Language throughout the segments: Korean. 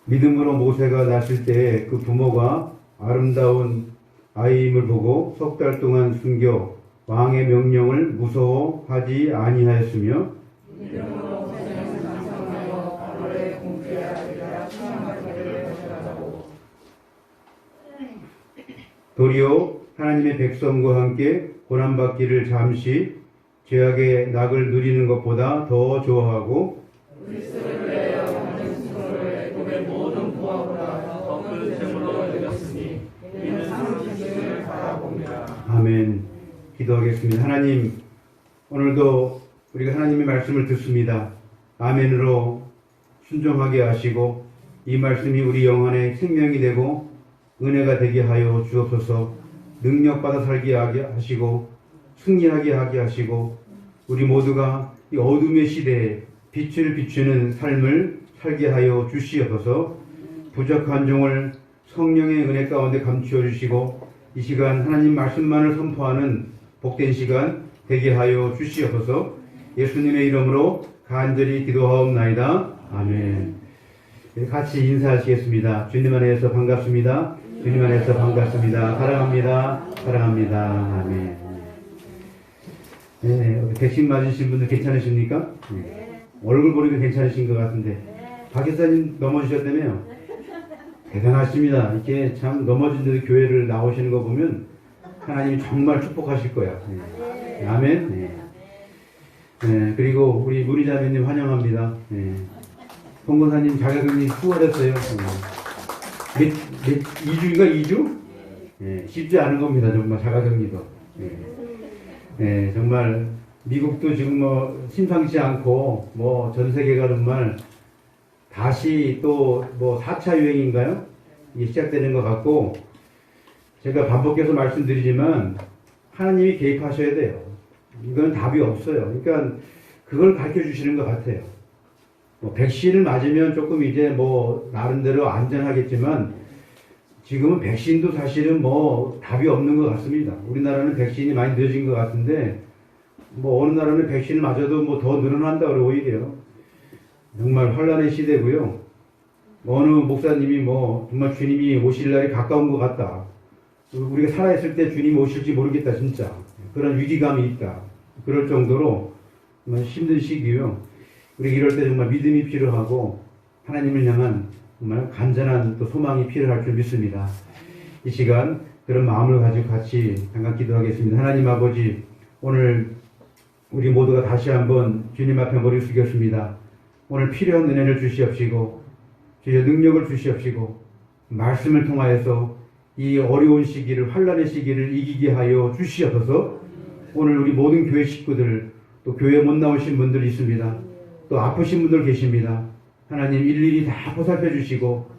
믿음으로 모세가 낳았을 때 그 부모가 아름다운 아이임을 보고 석 달 동안 숨겨 왕의 명령을 무서워하지 아니하였으며 도리어 하나님의 백성과 함께 고난받기를 잠시 죄악의 낙을 누리는 것보다 더 좋아하고 그리스도를 위하여 하는 수고를 애굽의 모든 부하보다 더 큰 재물로 여겼으니 이는 상승을 바라봅니다. 아멘. 기도하겠습니다. 하나님, 오늘도 우리가 하나님의 말씀을 듣습니다. 아멘으로 순종하게 하시고 이 말씀이 우리 영혼의 생명이 되고 은혜가 되게 하여 주옵소서. 능력받아 살게 하게 하시고 승리하게 하게 하시고 우리 모두가 이 어둠의 시대에 빛을 비추는 삶을 살게 하여 주시옵소서. 부족한 종을 성령의 은혜 가운데 감추어 주시고 이 시간 하나님 말씀만을 선포하는 복된 시간 되게 하여 주시옵소서. 예수님의 이름으로 간절히 기도하옵나이다. 아멘. 같이 인사하시겠습니다. 주님 안에서 반갑습니다. 주님 안에서 반갑습니다. 사랑합니다. 사랑합니다. 아멘. 네, 백신 맞으신 분들 괜찮으십니까? 네. 얼굴 보니까 괜찮으신 것 같은데 박 기사님 넘어지셨다며요? 대단하십니다. 이렇게 참 넘어진 교회를 나오시는 거 보면 하나님이 정말 축복하실 거야. 네. 아멘. 네. 네, 그리고 우리 문희자매님 환영합니다. 네. 홍건사님 자가격리 수고하셨어요. 2주인가 2주? 네, 쉽지 않은 겁니다. 정말 자가격리도. 네. 네, 정말 미국도 지금 뭐 심상치 않고 뭐 전 세계가 정말 다시 또 뭐 4차 유행인가요? 이게 시작되는 것 같고 제가 반복해서 말씀드리지만 하나님이 개입하셔야 돼요. 이건 답이 없어요. 그러니까 그걸 가르쳐 주시는 것 같아요. 뭐 백신을 맞으면 조금 이제 뭐 나름대로 안전하겠지만 지금은 백신도 사실은 뭐 답이 없는 것 같습니다. 우리나라는 백신이 많이 늦어진 것 같은데 뭐 어느 나라는 백신을 맞아도 뭐 더 늘어난다 그래 오히려. 정말 혼란의 시대고요. 어느 목사님이 뭐 정말 주님이 오실 날이 가까운 것 같다. 우리가 살아있을 때 주님이 오실지 모르겠다 진짜. 그런 위기감이 있다. 그럴 정도로 정말 힘든 시기요. 우리 이럴 때 정말 믿음이 필요하고 하나님을 향한 정말 간절한 또 소망이 필요할 줄 믿습니다. 이 시간 그런 마음을 가지고 같이 잠깐 기도하겠습니다. 하나님 아버지, 오늘 우리 모두가 다시 한번 주님 앞에 머리 숙였습니다. 오늘 필요한 은혜를 주시옵시고 주의 능력을 주시옵시고 말씀을 통하여서 이 어려운 시기를 환난의 시기를 이기게 하여 주시옵소서. 오늘 우리 모든 교회 식구들 또 교회 못 나오신 분들 있습니다. 또 아프신 분들 계십니다. 하나님 일일이 다 보살펴 주시고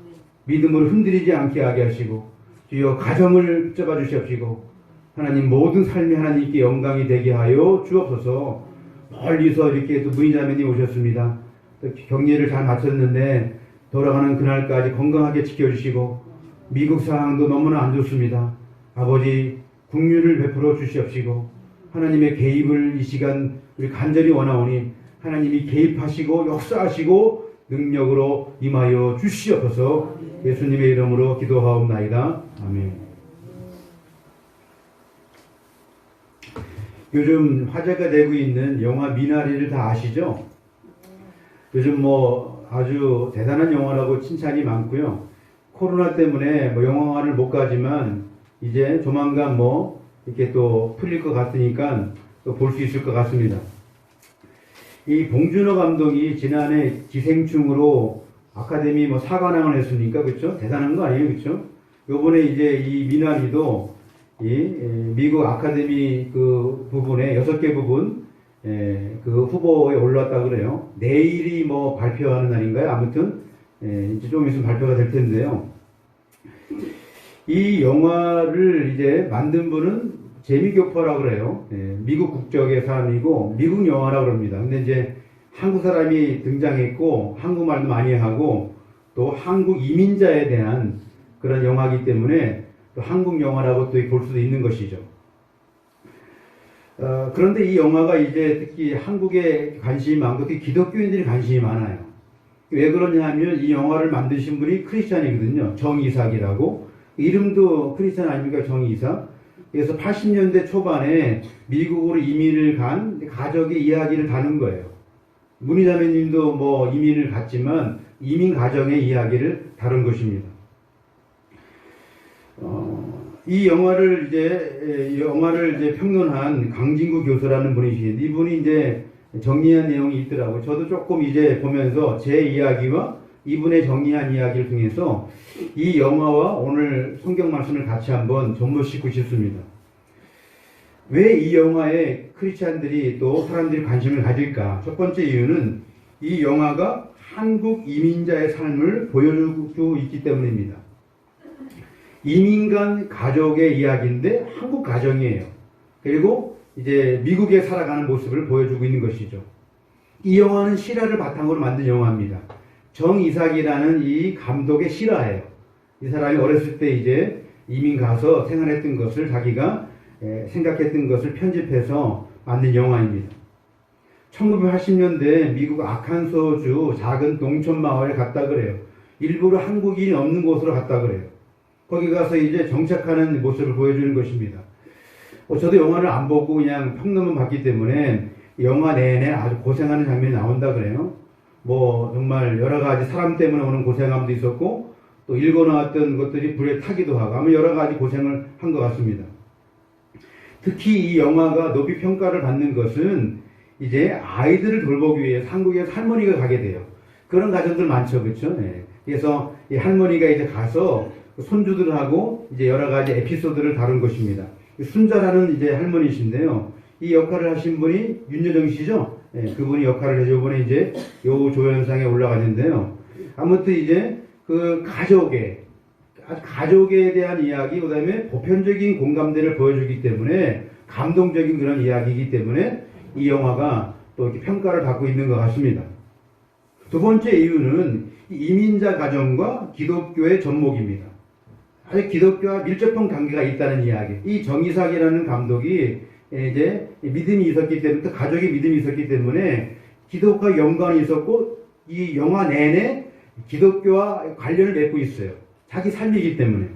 믿음으로 흔들리지 않게 하게 하시고 주여 가정을 붙잡아 주시옵시고 하나님 모든 삶이 하나님께 영광이 되게 하여 주옵소서. 멀리서 이렇게 또 문희자매님 오셨습니다. 또 격리를 잘 마쳤는데 돌아가는 그날까지 건강하게 지켜주시고 미국 상황도 너무나 안 좋습니다. 아버지 긍휼을 베풀어 주시옵시고 하나님의 개입을 이 시간 우리 간절히 원하오니 하나님이 개입하시고 역사하시고 능력으로 임하여 주시옵소서. 예수님의 이름으로 기도하옵나이다. 아멘. 요즘 화제가 되고 있는 영화 미나리를 다 아시죠? 요즘 뭐 아주 대단한 영화라고 칭찬이 많고요. 코로나 때문에 뭐 영화관을 못 가지만 이제 조만간 뭐 이렇게 또 풀릴 것 같으니까 또 볼 수 있을 것 같습니다. 이 봉준호 감독이 지난해 기생충으로 아카데미 뭐 사관왕을 했으니까 그렇죠? 대단한 거 아니에요, 그렇죠? 요번에 이제 이 미나리도 이 미국 아카데미 그 부분에 6개 부분 그 후보에 올랐다 그래요. 내일이 뭐 발표하는 날인가요? 아무튼 이제 좀 있으면 발표가 될 텐데요. 이 영화를 이제 만든 분은 제미교퍼라고 그래요. 미국 국적의 사람이고 미국 영화라고 그럽니다. 근데 이제 한국 사람이 등장했고 한국말도 많이 하고 또 한국 이민자에 대한 그런 영화이기 때문에 또 한국 영화라고 또 볼 수도 있는 것이죠. 그런데 이 영화가 이제 특히 한국에 관심이 많고 특히 기독교인들이 관심이 많아요. 왜 그러냐 하면 이 영화를 만드신 분이 크리스찬이거든요. 정이삭이라고. 이름도 크리스찬 아닙니까? 정이삭. 그래서 80년대 초반에 미국으로 이민을 간 가족의 이야기를 다룬 거예요. 문희자매님도 뭐 이민을 갔지만 이민 가정의 이야기를 다룬 것입니다. 이 영화를 이제 평론한 강진구 교수라는 분이시는데 이분이 이제 정리한 내용이 있더라고요. 저도 조금 이제 보면서 제 이야기와 이분의 정리한 이야기를 통해서 이 영화와 오늘 성경 말씀을 같이 한번 접목시키고 싶습니다. 왜 이 영화에 크리스찬들이 또 사람들이 관심을 가질까? 첫 번째 이유는 이 영화가 한국 이민자의 삶을 보여주고 있기 때문입니다. 이민 간 가족의 이야기인데 한국 가정이에요. 그리고 이제 미국에 살아가는 모습을 보여주고 있는 것이죠. 이 영화는 실화를 바탕으로 만든 영화입니다. 정이삭이라는 이 감독의 실화예요. 이 사람이 어렸을 때 이제 이민 가서 생활했던 것을 자기가 생각했던 것을 편집해서 만든 영화입니다. 1980년대 미국 아칸소주 작은 농촌 마을에 갔다 그래요. 일부러 한국인이 없는 곳으로 갔다 그래요. 거기 가서 이제 정착하는 모습을 보여주는 것입니다. 저도 영화를 안 보고 그냥 평론만 봤기 때문에 영화 내내 아주 고생하는 장면이 나온다 그래요. 뭐 정말 여러 가지 사람 때문에 오는 고생함도 있었고 또 읽어나왔던 것들이 불에 타기도 하고 아마 여러 가지 고생을 한 것 같습니다. 특히 이 영화가 높이 평가를 받는 것은 이제 아이들을 돌보기 위해서 한국에 할머니가 가게 돼요. 그런 가정들 많죠, 그렇죠? 네. 그래서 이 할머니가 이제 가서 손주들하고 이제 여러 가지 에피소드를 다룬 것입니다. 순자라는 이제 할머니신데요. 이 역할을 하신 분이 윤여정 씨죠? 네, 그분이 역할을 해서 이번에 이제 요 조연상에 올라갔는데요. 아무튼 이제 그 가족에 대한 이야기, 그 다음에 보편적인 공감대를 보여주기 때문에 감동적인 그런 이야기이기 때문에 이 영화가 또 이렇게 평가를 받고 있는 것 같습니다. 두 번째 이유는 이민자 가정과 기독교의 접목입니다. 아주 기독교와 밀접한 관계가 있다는 이야기. 이 정이삭이라는 감독이 이제 믿음이 있었기 때문에, 또 가족의 믿음이 있었기 때문에 기독과 연관이 있었고, 이 영화 내내 기독교와 관련을 맺고 있어요. 자기 삶이기 때문에.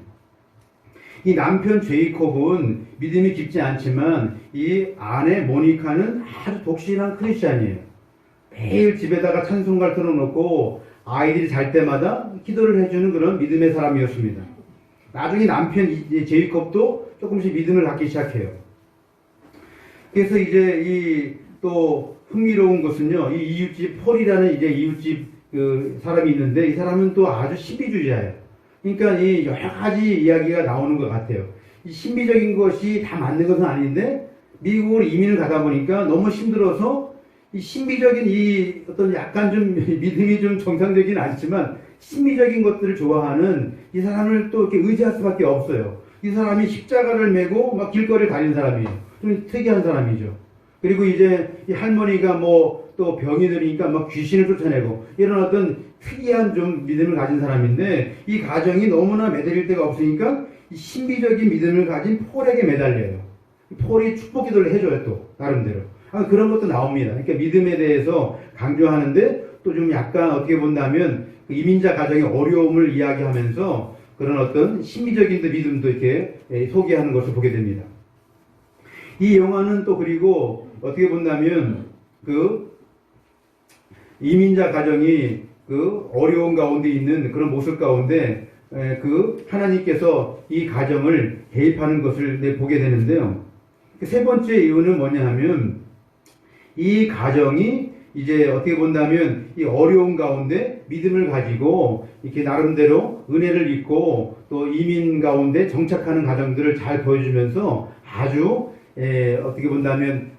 이 남편 제이콥은 믿음이 깊지 않지만 이 아내 모니카는 아주 독실한 크리스찬이에요. 매일 집에다가 찬송가를 틀어놓고 아이들이 잘 때마다 기도를 해주는 그런 믿음의 사람이었습니다. 나중에 남편 제이콥도 조금씩 믿음을 갖기 시작해요. 그래서 이제 이 또 흥미로운 것은요, 이 이웃집 폴이라는 이제 이웃집 그 사람이 있는데 이 사람은 또 아주 신비주의자예요. 그러니까 이 여러 가지 이야기가 나오는 것 같아요. 이 신비적인 것이 다 맞는 것은 아닌데 미국으로 이민을 가다 보니까 너무 힘들어서 이 신비적인 이 어떤 약간 좀 믿음이 좀 정상적이진 않지만 신비적인 것들을 좋아하는 이 사람을 또 이렇게 의지할 수밖에 없어요. 이 사람이 십자가를 메고 막 길거리를 다니는 사람이에요. 좀 특이한 사람이죠. 그리고 이제 이 할머니가 뭐 또 병이 들으니까 막 귀신을 쫓아내고 이런 어떤 특이한 좀 믿음을 가진 사람인데 이 가정이 너무나 매달릴 데가 없으니까 이 신비적인 믿음을 가진 폴에게 매달려요. 폴이 축복 기도를 해줘요, 또 나름대로. 그런 것도 나옵니다. 그러니까 믿음에 대해서 강조하는데 또 좀 약간 어떻게 본다면 그 이민자 가정의 어려움을 이야기하면서 그런 어떤 신비적인 믿음도 이렇게 소개하는 것을 보게 됩니다. 이 영화는 또 그리고 어떻게 본다면 그 이민자 가정이 그 어려운 가운데 있는 그런 모습 가운데 그 하나님께서 이 가정을 개입하는 것을 보게 되는데요. 세 번째 이유는 뭐냐 하면 이 가정이 이제 어떻게 본다면 이 어려운 가운데 믿음을 가지고 이렇게 나름대로 은혜를 입고 또 이민 가운데 정착하는 가정들을 잘 보여주면서 아주 어떻게 본다면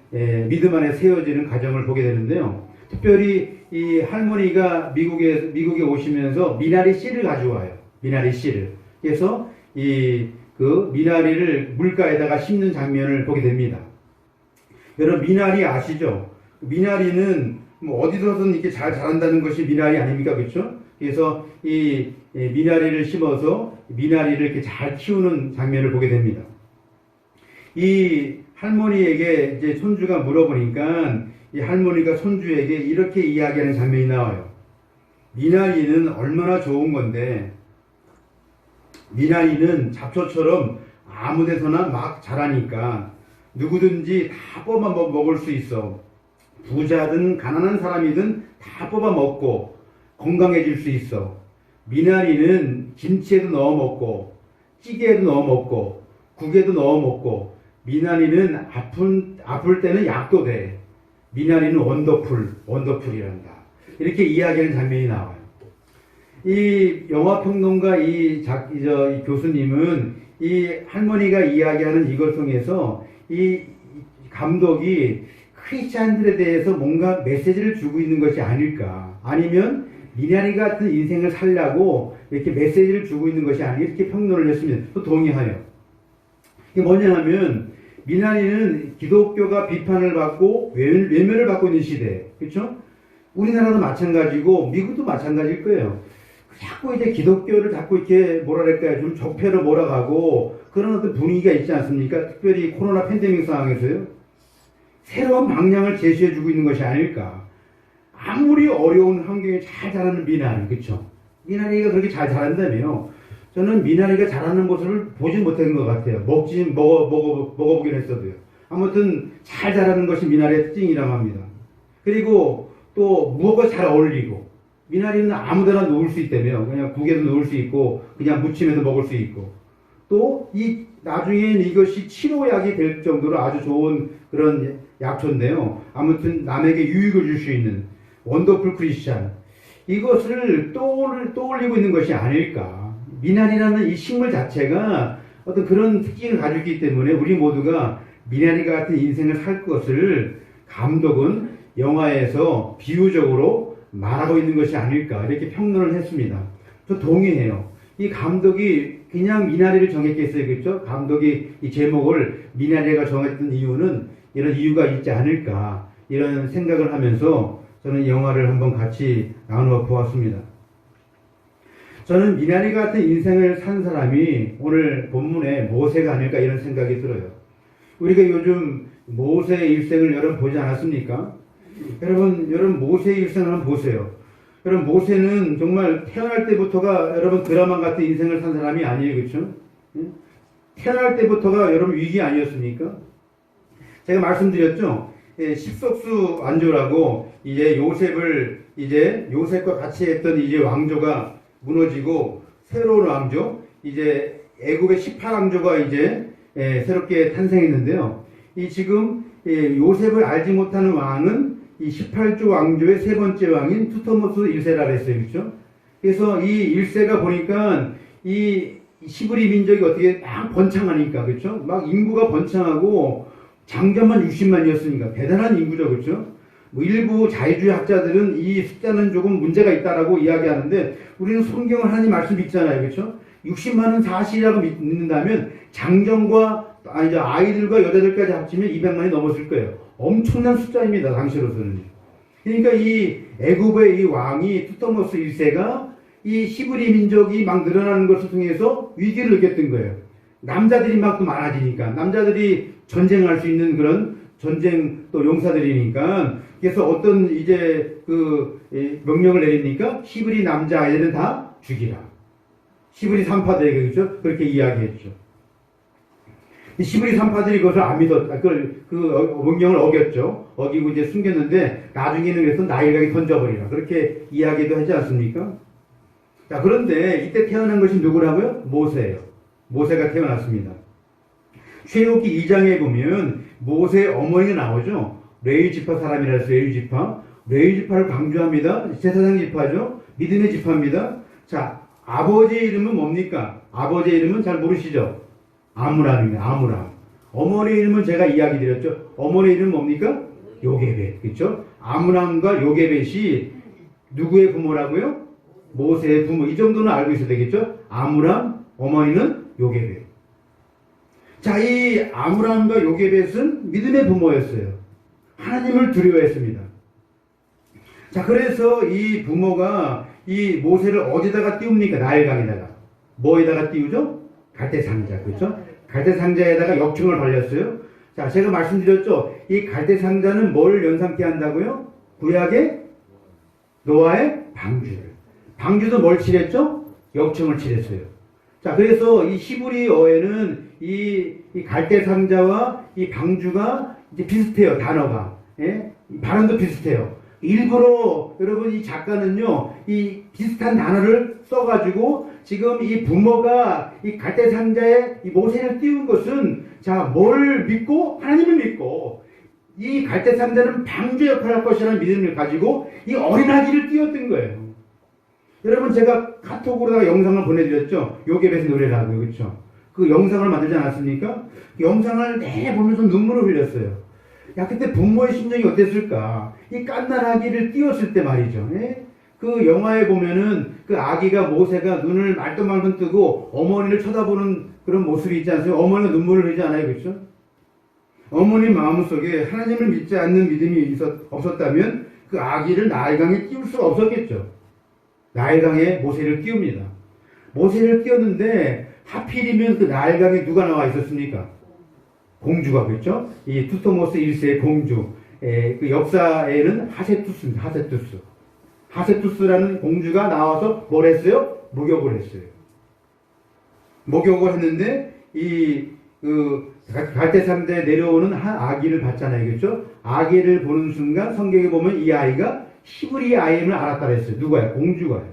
믿음 안에 세워지는 가정을 보게 되는데요. 특별히 이 할머니가 미국에 오시면서 미나리 씨를 가져와요. 미나리 씨를. 그래서 그 미나리를 물가에다가 심는 장면을 보게 됩니다. 여러분 미나리 아시죠? 미나리는 뭐 어디서든 이렇게 잘 자란다는 것이 미나리 아닙니까? 그렇죠? 그래서 이 미나리를 심어서 미나리를 이렇게 잘 키우는 장면을 보게 됩니다. 이 할머니에게 이제 손주가 물어보니까 이 할머니가 손주에게 이렇게 이야기하는 장면이 나와요. 미나리는 얼마나 좋은 건데, 미나리는 잡초처럼 아무 데서나 막 자라니까 누구든지 다 뽑아 먹을 수 있어. 부자든 가난한 사람이든 다 뽑아 먹고 건강해질 수 있어. 미나리는 김치에도 넣어 먹고 찌개에도 넣어 먹고 국에도 넣어 먹고, 미나리는 아플 때는 약도 돼. 미나리는 원더풀이란다. 이렇게 이야기하는 장면이 나와요. 이 영화평론가 이 교수님은 이 할머니가 이야기하는 이걸 통해서 이 감독이 크리스찬들에 대해서 뭔가 메시지를 주고 있는 것이 아닐까, 아니면 미나리 같은 인생을 살려고 이렇게 메시지를 주고 있는 것이 아닐까, 이렇게 평론을 했습니다. 또 동의해요. 이게 뭐냐 하면, 미나리는 기독교가 비판을 받고 외면을 받고 있는 시대, 그렇죠? 우리나라도 마찬가지고 미국도 마찬가지일 거예요. 자꾸 이제 기독교를 자꾸 이렇게 뭐랄까요, 좀 적폐로 몰아가고 그런 어떤 분위기가 있지 않습니까? 특별히 코로나 팬데믹 상황에서요. 새로운 방향을 제시해주고 있는 것이 아닐까. 아무리 어려운 환경에 잘 자라는 미나리, 그렇죠? 미나리가 그렇게 잘 자란다며요. 저는 미나리가 자라는 모습을 보지 못한 것 같아요. 먹어보긴 했어도요. 아무튼 잘 자라는 것이 미나리의 특징이라고 합니다. 그리고 또 무엇과 잘 어울리고, 미나리는 아무데나 놓을 수 있다며. 그냥 국에도 놓을 수 있고 그냥 무침에도 먹을 수 있고, 또 이 나중에는 이것이 치료약이 될 정도로 아주 좋은 그런 약초인데요. 아무튼 남에게 유익을 줄 수 있는 원더풀 크리스찬, 이것을 떠올리고 있는 것이 아닐까. 미나리라는 이 식물 자체가 어떤 그런 특징을 가지고 있기 때문에 우리 모두가 미나리 같은 인생을 살 것을 감독은 영화에서 비유적으로 말하고 있는 것이 아닐까, 이렇게 평론을 했습니다. 저 동의해요. 이 감독이 그냥 미나리를 정했겠어요, 그렇죠? 감독이 이 제목을 미나리가 정했던 이유는 이런 이유가 있지 않을까, 이런 생각을 하면서 저는 영화를 한번 같이 나누어 보았습니다. 저는 미나리 같은 인생을 산 사람이 오늘 본문에 모세가 아닐까, 이런 생각이 들어요. 우리가 요즘 모세의 일생을 여러분 보지 않았습니까? 여러분 모세의 일생을 한번 보세요. 여러분 모세는 정말 태어날 때부터가 여러분 드라마 같은 인생을 산 사람이 아니에요, 그렇죠? 태어날 때부터가 여러분 위기 아니었습니까? 제가 말씀드렸죠. 십석수 왕조라고 이제 요셉과 같이 했던 이제 왕조가 무너지고 새로운 왕조, 이제 애국의 18왕조가 이제 새롭게 탄생했는데요. 이 지금 요셉을 알지 못하는 왕은 이 18조 왕조의 세 번째 왕인 투터모스 1세라 그랬어요. 그렇죠? 그래서 이 1세가 보니까 이 시브리 민족이 어떻게 막 번창하니까, 그렇죠? 막 인구가 번창하고 장자만 60만이었으니까 대단한 인구죠. 그렇죠? 뭐 일부 자유주의 학자들은 이 숫자는 조금 문제가 있다라고 이야기하는데, 우리는 성경을 하나님 말씀 믿잖아요. 그렇죠? 60만은 사실이라고 믿는다면 장정과 이제 아이들과 여자들까지 합치면 200만이 넘었을 거예요. 엄청난 숫자입니다, 당시로서는. 그러니까 이 애굽의 이 왕이 투터모스 1세가 이 히브리 민족이 막 늘어나는 것을 통해서 위기를 느꼈던 거예요. 남자들이 막 또 많아지니까, 남자들이 전쟁할 수 있는 그런 전쟁 또 용사들이니까, 그래서 어떤 이제 명령을 내리니까 히브리 남자 아이들은 다 죽이라. 히브리 산파들에게, 그렇죠? 그렇게 이야기했죠. 히브리 산파들이 그것을 안 명령을 어겼죠. 어기고 이제 숨겼는데, 나중에는 그래서 나일강에 던져버리라. 그렇게 이야기도 하지 않습니까? 자, 그런데 이때 태어난 것이 누구라고요? 모세예요. 모세가 태어났습니다. 출애굽기 2장에 보면 모세의 어머니가 나오죠. 레위 지파 사람이라 해서 레위 지파. 레위 지파를 강조합니다. 제사장 지파죠. 믿음의 지파입니다. 자, 아버지의 이름은 뭡니까? 아버지의 이름은 잘 모르시죠? 아므람입니다. 아므람. 어머니 이름은 제가 이야기 드렸죠. 어머니 이름은 뭡니까? 요게벳. 그렇죠? 아므람과 요게벳이 누구의 부모라고요? 모세의 부모. 이 정도는 알고 있어야 되겠죠? 아므람, 어머니는 요게벳. 자, 이 아므람과 요게벳은 믿음의 부모였어요. 하나님을 두려워했습니다. 자, 그래서 이 부모가 이 모세를 어디다가 띄웁니까? 나일강에다가. 뭐에다가 띄우죠? 갈대상자. 그렇죠? 갈대상자에다가 역청을 발렸어요. 자, 제가 말씀드렸죠? 이 갈대상자는 뭘 연상케 한다고요? 구약의 노아의 방주를. 방주도 뭘 칠했죠? 역청을 칠했어요. 자, 그래서 이 히브리어에는 이 갈대 상자와 이 방주가 이제 비슷해요, 단어가. 예? 발음도 비슷해요. 일부러 여러분 이 작가는요, 이 비슷한 단어를 써가지고 지금 이 부모가 이 갈대 상자에 이 모세를 띄운 것은 자, 뭘 믿고? 하나님을 믿고 이 갈대 상자는 방주 역할을 할 것이라는 믿음을 가지고 이 어린아기를 띄웠던 거예요. 여러분 제가 카톡으로다가 영상을 보내드렸죠. 요괴배스 노래를 하고요. 그렇죠? 그 영상을 만들지 않았습니까? 그 영상을 보면서 눈물을 흘렸어요. 야, 그때 부모의 심정이 어땠을까? 이 갓난아기를 띄웠을 때 말이죠. 예? 그 영화에 보면은 그 아기가 모세가 눈을 말똥말똥 뜨고 어머니를 쳐다보는 그런 모습이 있지 않습니까? 어머니가 눈물을 흘리지 않아요. 그렇죠? 어머니 마음속에 하나님을 믿지 않는 믿음이 없었다면 그 아기를 나일강에 띄울 수가 없었겠죠. 나일강에 모세를 띄웁니다. 모세를 띄웠는데 하필이면 그 나일강에 누가 나와 있었습니까? 공주가 그랬죠? 이 투토모스 1세의 공주. 그 역사에는 하세투스입니다. 하세투스. 하세투스라는 공주가 나와서 뭘 했어요? 목욕을 했어요. 목욕을 했는데 갈대상자에 내려오는 한 아기를 봤잖아요. 그렇죠? 아기를 보는 순간 성경에 보면 이 아이가 히브리 아이임을 알았다 그랬어요. 누가요? 공주가요.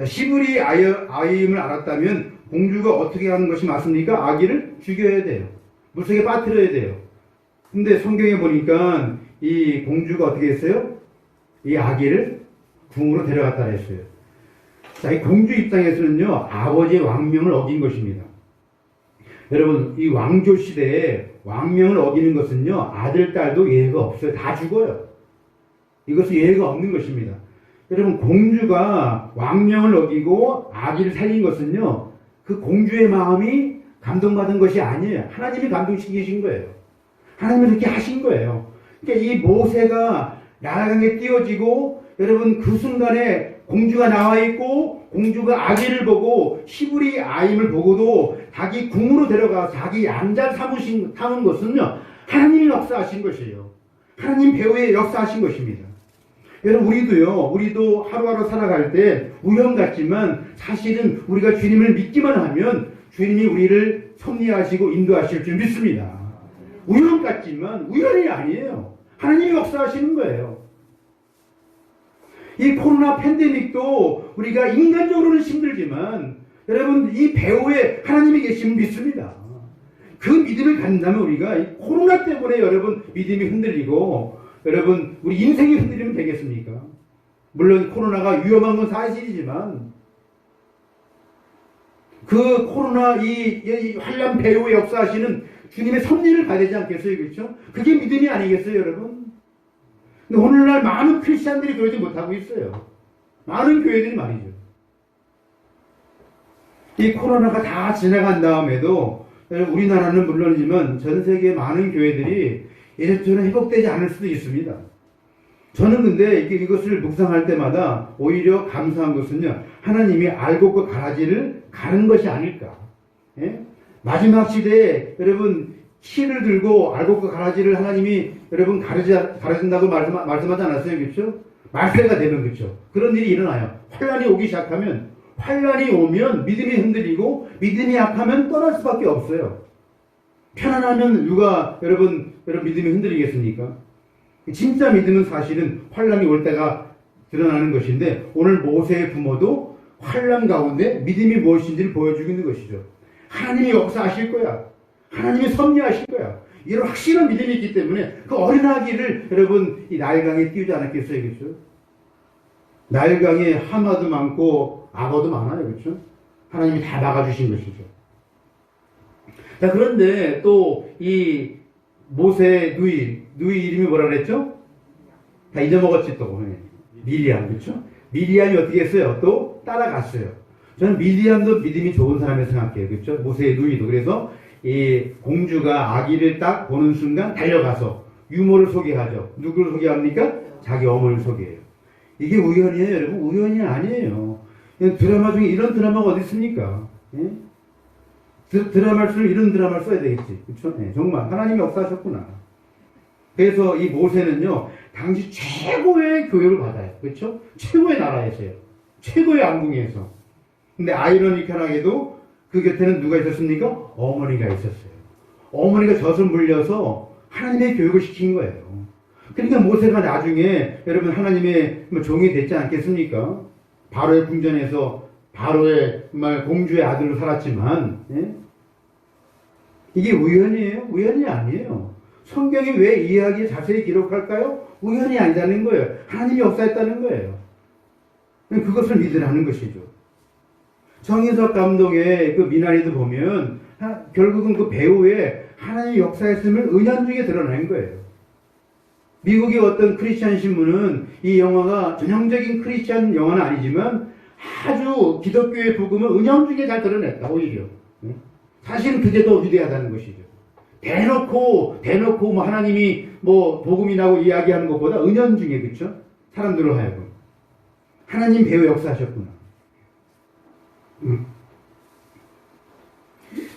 히브리 아이임을 알았다면 공주가 어떻게 하는 것이 맞습니까? 아기를 죽여야 돼요. 물속에 빠뜨려야 돼요. 근데 성경에 보니까 이 공주가 어떻게 했어요? 이 아기를 궁으로 데려갔다 그랬어요. 자, 이 공주 입장에서는요, 아버지의 왕명을 어긴 것입니다. 여러분, 이 왕조 시대에 왕명을 어기는 것은요, 아들, 딸도 예외가 없어요. 다 죽어요. 이것은 예외가 없는 것입니다. 여러분, 공주가 왕명을 어기고 아기를 살린 것은요, 그 공주의 마음이 감동받은 것이 아니에요. 하나님이 감동시키신 거예요. 하나님이 그렇게 하신 거예요. 그러니까 이 모세가 나일강에 띄워지고, 여러분, 그 순간에 공주가 나와 있고, 공주가 아기를 보고, 히브리 아임을 보고도 자기 궁으로 데려가서 자기 양자 삼은 것은요, 하나님이 역사하신 것이에요. 하나님 배후에 역사하신 것입니다. 여러분, 우리도 하루하루 살아갈 때 우연 같지만 사실은 우리가 주님을 믿기만 하면 주님이 우리를 섭리하시고 인도하실 줄 믿습니다. 우연 같지만 우연이 아니에요. 하나님이 역사하시는 거예요. 이 코로나 팬데믹도 우리가 인간적으로는 힘들지만 여러분 이 배후에 하나님이 계시면 믿습니다. 그 믿음을 갖는다면 우리가 이 코로나 때문에 여러분 믿음이 흔들리고 여러분 우리 인생이 흔들리면 되겠습니까? 물론 코로나가 위험한 건 사실이지만 그 코로나 이 환란 배후에 역사하시는 주님의 섭리를 봐야 되지 않겠어요? 그렇죠? 그게 믿음이 아니겠어요, 여러분? 근데 오늘날 많은 크리스찬들이 그러지 못하고 있어요. 많은 교회들이 말이죠. 이 코로나가 다 지나간 다음에도 우리나라는 물론이지만 전 세계 많은 교회들이 이래저래 회복되지 않을 수도 있습니다. 저는 근데 이것을 묵상할 때마다 오히려 감사한 것은요, 하나님이 알곡과 가라지를 가른 것이 아닐까. 예? 마지막 시대에 여러분 실을 들고 알곡과 가라지를 하나님이 여러분 가르친다고 말씀하지 않았어요, 그렇죠? 말세가 되면 그렇죠. 그런 일이 일어나요. 환란이 오기 시작하면 환란이 오면 믿음이 흔들리고 믿음이 약하면 떠날 수밖에 없어요. 편안하면 누가 여러분 믿음이 흔들리겠습니까? 진짜 믿음은 사실은 환란이 올 때가 드러나는 것인데 오늘 모세의 부모도 환란 가운데 믿음이 무엇인지를 보여주고 있는 것이죠. 하나님이 역사하실 거야. 하나님이 섭리하실 거야. 이런 확실한 믿음이 있기 때문에 그 어린아기를 여러분 이 나일강에 띄우지 않았겠어요, 그렇죠? 나일강에 하마도 많고 악어도 많아요, 그렇죠? 하나님이 다 막아주신 것이죠. 자, 그런데 또 이 모세 누이 이름이 뭐라 그랬죠? 다 잊어먹었지 또. 미리암, 그렇죠? 미리암이 어떻게 했어요? 또 따라갔어요. 저는 미리암도 믿음이 좋은 사람이라고 생각해요, 그렇죠? 모세의 누이도. 그래서 이 공주가 아기를 딱 보는 순간 달려가서 유모를 소개하죠. 누구를 소개합니까? 자기 어머니를 소개해요. 이게 우연이에요, 여러분? 우연이 아니에요. 드라마 중에 이런 드라마가 어디 있습니까? 예? 드라마를 쓰면 이런 드라마를 써야 되겠지. 그렇죠? 네, 정말 하나님이 역사하셨구나. 그래서 이 모세는요, 당시 최고의 교육을 받아요. 그렇죠? 최고의 나라에서요. 최고의 왕궁에서. 근데 아이러니컬하게도 그 곁에는 누가 있었습니까? 어머니가 있었어요. 어머니가 젖을 물려서 하나님의 교육을 시킨 거예요. 그러니까 모세가 나중에 여러분 하나님의 종이 됐지 않겠습니까? 바로의 궁전에서 바로의 정말 공주의 아들로 살았지만, 예? 이게 우연이에요? 우연이 아니에요. 성경이 왜 이 이야기 자세히 기록할까요? 우연이 아니라는 거예요. 하나님이 역사했다는 거예요. 그것을 믿으라는 것이죠. 정인석 감독의 그 미나리도 보면 결국은 그 배우의 하나님의 역사했음을 은연중에 드러낸 거예요. 미국의 어떤 크리스찬 신문은 이 영화가 전형적인 크리스찬 영화는 아니지만 아주 기독교의 복음을 은연중에 잘 드러냈다, 오히려. 사실은 그게 더 위대하다는 것이죠. 대놓고 뭐 하나님이 뭐 복음이라고 이야기하는 것보다 은연중에, 그쵸? 사람들로 하여금. 하나님 배우 역사하셨구나.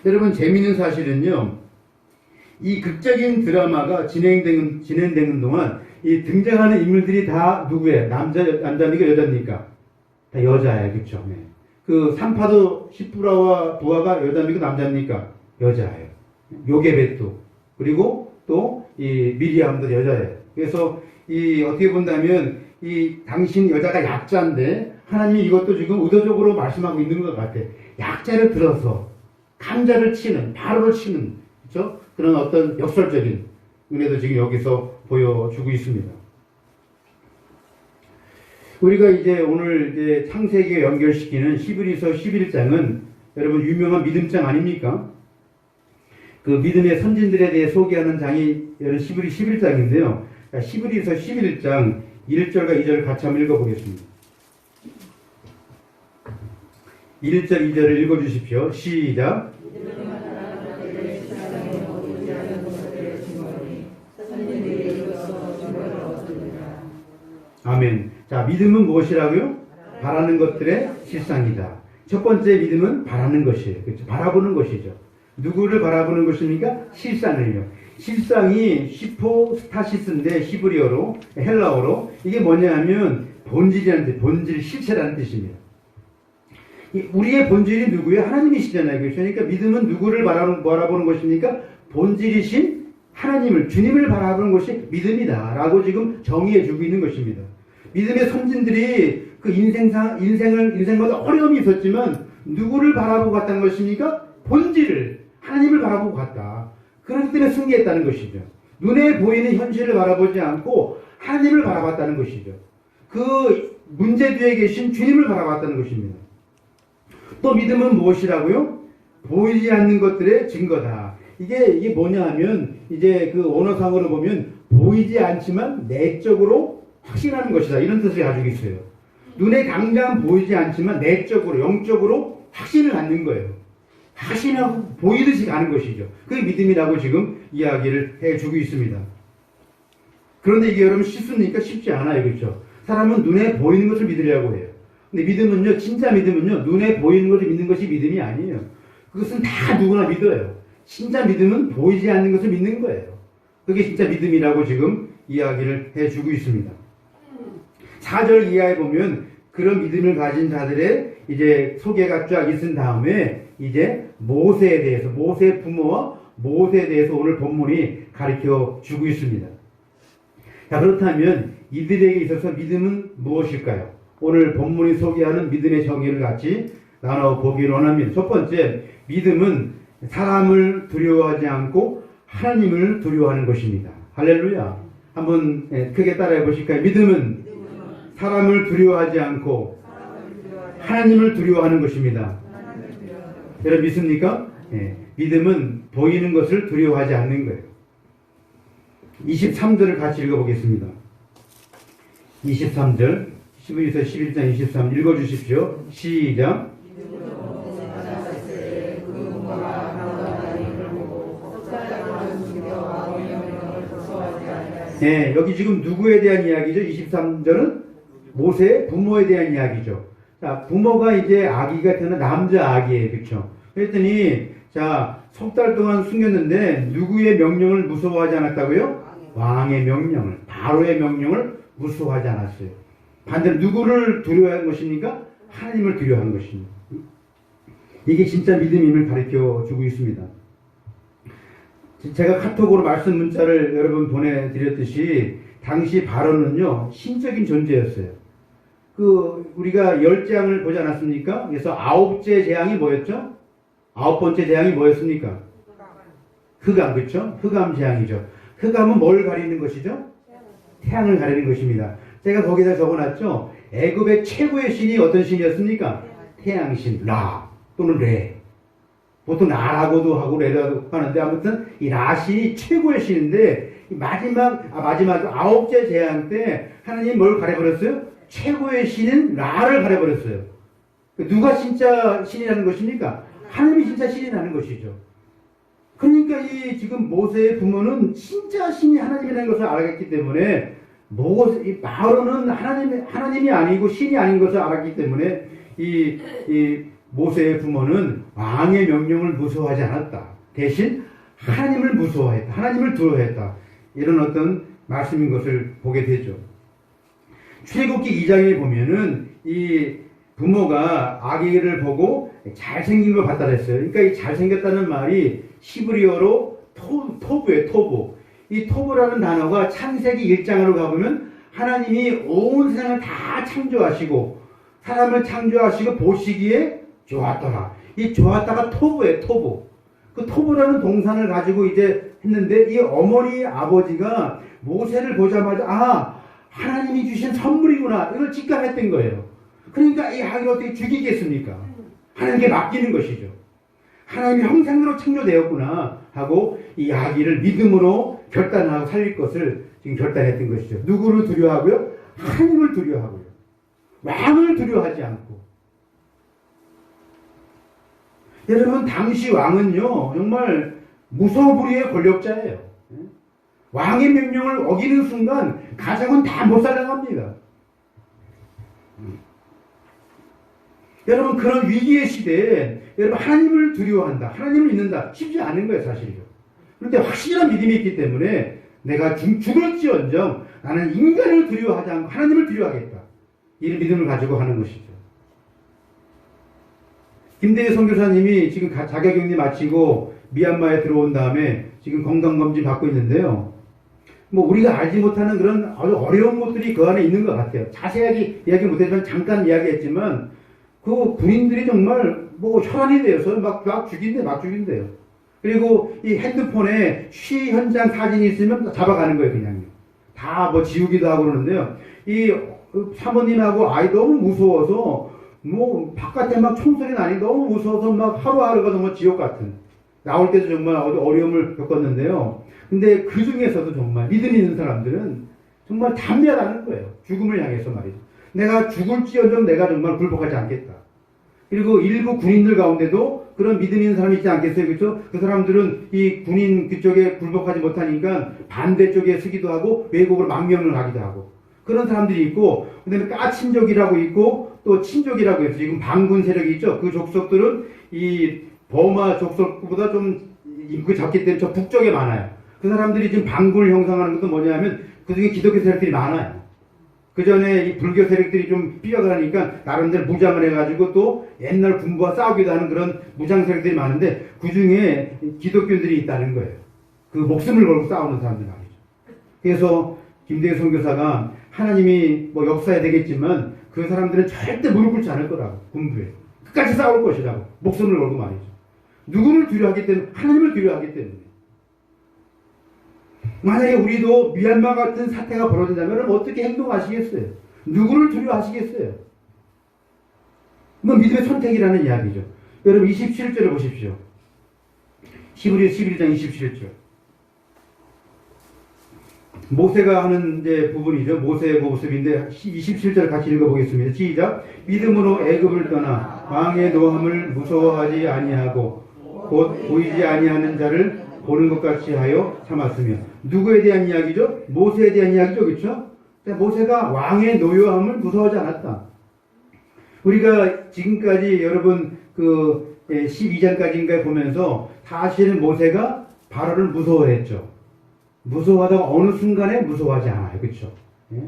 여러분, 재미있는 사실은요, 이 극적인 드라마가 진행되는 동안 이 등장하는 인물들이 다 누구예요? 남자입니까? 여자입니까? 다 여자예요. 그쵸? 네. 그 산파도 시프라와 부하가 여자입니까? 남자입니까? 여자예요. 요게벳도. 그리고 또 이 미리암도 여자예요. 그래서 이 어떻게 본다면 이 당신 여자가 약자인데 하나님이 이것도 지금 의도적으로 말씀하고 있는 것 같아. 약자를 들어서 강자를 치는, 바로를 치는, 그렇죠? 그런 어떤 역설적인 은혜도 지금 여기서 보여주고 있습니다. 우리가 이제 오늘 이제 창세기에 연결시키는 히브리서 11장은 여러분 유명한 믿음장 아닙니까? 그 믿음의 선진들에 대해 소개하는 장이 히브리 11장인데요. 히브리서 11장 1절과 2절을 같이 한번 읽어보겠습니다. 1절, 2절을 읽어주십시오. 시작. 아멘. 자, 믿음은 무엇이라고요? 바라는 것들의 실상이다. 첫 번째 믿음은 바라는 것이에요. 그렇죠? 바라보는 것이죠. 누구를 바라보는 것입니까? 실상을요. 실상이 히포스타시스인데 히브리어로, 헬라어로 이게 뭐냐 하면 본질이라는 뜻, 본질, 실체라는 뜻입니다. 우리의 본질이 누구예요? 하나님이시잖아요. 그러니까 믿음은 누구를 바라보는 것입니까? 본질이신 하나님을, 주님을 바라보는 것이 믿음이다 라고 지금 정의해 주고 있는 것입니다. 믿음의 선진들이 그 인생마다 어려움이 있었지만 누구를 바라보고 갔다는 것입니까? 본질을, 하나님을 바라보고 갔다. 그렇기 때문에 승리했다는 것이죠. 눈에 보이는 현실을 바라보지 않고 하나님을 바라봤다는 것이죠. 그 문제 뒤에 계신 주님을 바라봤다는 것입니다. 또 믿음은 무엇이라고요? 보이지 않는 것들의 증거다. 이게 뭐냐 하면 이제 그 언어상으로 보면 보이지 않지만 내적으로 확신하는 것이다. 이런 뜻을 가지고 있어요. 눈에 당장 보이지 않지만 내적으로, 영적으로 확신을 갖는 거예요. 확신하고 보이듯이 가는 것이죠. 그게 믿음이라고 지금 이야기를 해주고 있습니다. 그런데 이게 여러분 쉽습니까? 쉽지 않아요. 그렇죠? 사람은 눈에 보이는 것을 믿으려고 해요. 근데 믿음은요, 진짜 믿음은요, 눈에 보이는 것을 믿는 것이 믿음이 아니에요. 그것은 다 누구나 믿어요. 진짜 믿음은 보이지 않는 것을 믿는 거예요. 그게 진짜 믿음이라고 지금 이야기를 해주고 있습니다. 4절 이하에 보면 그런 믿음을 가진 자들의 이제 소개가 쫙 있은 다음에 이제 모세에 대해서, 모세의 부모와 모세에 대해서 오늘 본문이 가르쳐 주고 있습니다. 자, 그렇다면 이들에게 있어서 믿음은 무엇일까요? 오늘 본문이 소개하는 믿음의 정의를 같이 나눠보기를 원합니다. 첫 번째, 믿음은 사람을 두려워하지 않고 하나님을 두려워하는 것입니다. 할렐루야. 한번 크게 따라해 보실까요? 믿음은 사람을 두려워하지 않고 하나님을 두려워하는 것입니다. 여러분 믿습니까? 믿음은 보이는 것을 두려워하지 않는 거예요. 23절을 같이 읽어보겠습니다. 23절, 히브리서 11장 23 읽어주십시오. 시작. 네, 여기 지금 누구에 대한 이야기죠? 23절은 모세의 부모에 대한 이야기죠. 자, 부모가 이제 아기가 태어난 남자 아기예요. 그렇죠? 그랬더니 자, 석 달 동안 숨겼는데 누구의 명령을 무서워하지 않았다고요? 왕의 명령을, 바로의 명령을 무서워하지 않았어요. 반대로 누구를 두려워한 것입니까? 하나님을 두려워하는 것입니다. 이게 진짜 믿음임을 가르쳐 주고 있습니다. 제가 카톡으로 말씀 문자를 여러분 보내드렸듯이 당시 바로는요 신적인 존재였어요. 우리가 10재앙을 보지 않았습니까? 그래서 9째 재앙이 뭐였죠? 9번째 재앙이 뭐였습니까? 흑암, 그렇죠? 흑암 재앙이죠. 흑암은 뭘 가리는 것이죠? 태양을 가리는 것입니다. 제가 거기다 적어놨죠. 애굽의 최고의 신이 어떤 신이었습니까? 태양신, 라 또는 레. 보통 라라고도 하고 레라고 하는데 아무튼 이 라신이 최고의 신인데 마지막 9째 재앙 때 하나님이 뭘 가려버렸어요? 최고의 신인 라를 가려버렸어요. 누가 진짜 신이라는 것입니까? 하나님이 진짜 신이라는 것이죠. 그러니까 이 지금 모세의 부모는 진짜 신이 하나님이라는 것을 알았기 때문에 바로는 하나님이 아니고 신이 아닌 것을 알았기 때문에 이 모세의 부모는 왕의 명령을 무서워하지 않았다. 대신 하나님을 무서워했다. 하나님을 두려워했다. 이런 어떤 말씀인 것을 보게 되죠. 출애굽기 2장에 보면은 이 부모가 아기를 보고 잘생긴 걸 갖다 댔어요. 그러니까 이 잘생겼다는 말이 히브리어로 토부예요. 토부. 이 토부라는 단어가 창세기 1장으로 가보면 하나님이 온 세상을 다 창조하시고 사람을 창조하시고 보시기에 좋았더라. 이 좋았다가 토부예요. 토부. 그 토부라는 동산을 가지고 이제 했는데 이 어머니 아버지가 모세를 보자마자 하나님이 주신 선물이구나. 이걸 직감했던 거예요. 그러니까 이 아기를 어떻게 죽이겠습니까? 하나님께 맡기는 것이죠. 하나님의 형상으로 창조되었구나 하고 이 아기를 믿음으로 결단하고 살릴 것을 지금 결단했던 것이죠. 누구를 두려워하고요? 하나님을 두려워하고요. 왕을 두려워하지 않고. 여러분 당시 왕은요 정말 무소불위의 권력자예요. 왕의 명령을 어기는 순간 가정은 다 못살아갑니다. 여러분 그런 위기의 시대에 여러분 하나님을 두려워한다. 하나님을 믿는다. 쉽지 않은 거예요 사실이요. 그런데 확실한 믿음이 있기 때문에 내가 죽을지언정 나는 인간을 두려워하지 않고 하나님을 두려워하겠다. 이런 믿음을 가지고 하는 것이죠. 김대희 선교사님이 지금 자가격리 마치고 미얀마에 들어온 다음에 지금 건강검진 받고 있는데요. 우리가 알지 못하는 그런 아주 어려운 것들이 그 안에 있는 것 같아요. 자세하게 이야기 못했지만 잠깐 이야기했지만 그 군인들이 정말 혈안이 되어서 막 죽인대요. 그리고 이 핸드폰에 쉬 현장 사진이 있으면 잡아가는 거예요, 그냥요. 다 지우기도 하고 그러는데요. 이 사모님하고 아이 너무 무서워서 바깥에 막 총소리 나니 너무 무서워서 막 하루하루가 정말 지옥 같은. 나올 때도 정말 어려움을 겪었는데요. 근데 그 중에서도 정말 믿음 있는 사람들은 정말 담대하다는 거예요. 죽음을 향해서 말이죠. 내가 죽을지언정 내가 정말 굴복하지 않겠다. 그리고 일부 군인들 가운데도 그런 믿음 있는 사람이 있지 않겠어요? 그렇죠? 그 사람들은 이 군인 그쪽에 굴복하지 못하니까 반대쪽에 서기도 하고 외국으로 망명을 하기도 하고 그런 사람들이 있고 그 다음에 까친족이라고 있고 또 친족이라고 해서 지금 반군 세력이 있죠. 그 족속들은 이 버마 족속보다 좀 인구 작기 때문에 저 북쪽에 많아요. 그 사람들이 지금 반군을 형성하는 것도 뭐냐면 그 중에 기독교 세력들이 많아요. 그 전에 이 불교 세력들이 좀 삐약을 하니까 나름대로 무장을 해가지고 또 옛날 군부와 싸우기도 하는 그런 무장 세력들이 많은데 그 중에 기독교인들이 있다는 거예요. 그 목숨을 걸고 싸우는 사람들 말이죠. 그래서 김대희 선교사가 하나님이 역사에 되겠지만 그 사람들은 절대 무릎 꿇지 않을 거라고 군부에 끝까지 싸울 것이라고 목숨을 걸고 말이죠. 누구를 두려워하기 때문에 하나님을 두려워하기 때문에. 만약에 우리도 미얀마 같은 사태가 벌어진다면 어떻게 행동하시겠어요? 누구를 두려워하시겠어요? 믿음의 선택이라는 이야기죠. 여러분 27절을 보십시오. 히브리 11장 27절. 모세가 하는 이제 부분이죠. 모세의 모습인데 27절 같이 읽어보겠습니다. 시작. 믿음으로 애굽을 떠나 왕의 노함을 무서워하지 아니하고 곧 보이지 아니하는 자를 보는 것 같이 하여 참았으며. 누구에 대한 이야기죠? 모세에 대한 이야기죠. 그렇죠? 모세가 왕의 노여함을 무서워하지 않았다. 우리가 지금까지 여러분 12장까지인가 보면서 사실은 모세가 바로를 무서워했죠. 무서워하다가 어느 순간에 무서워하지 않아요. 그렇죠? 예?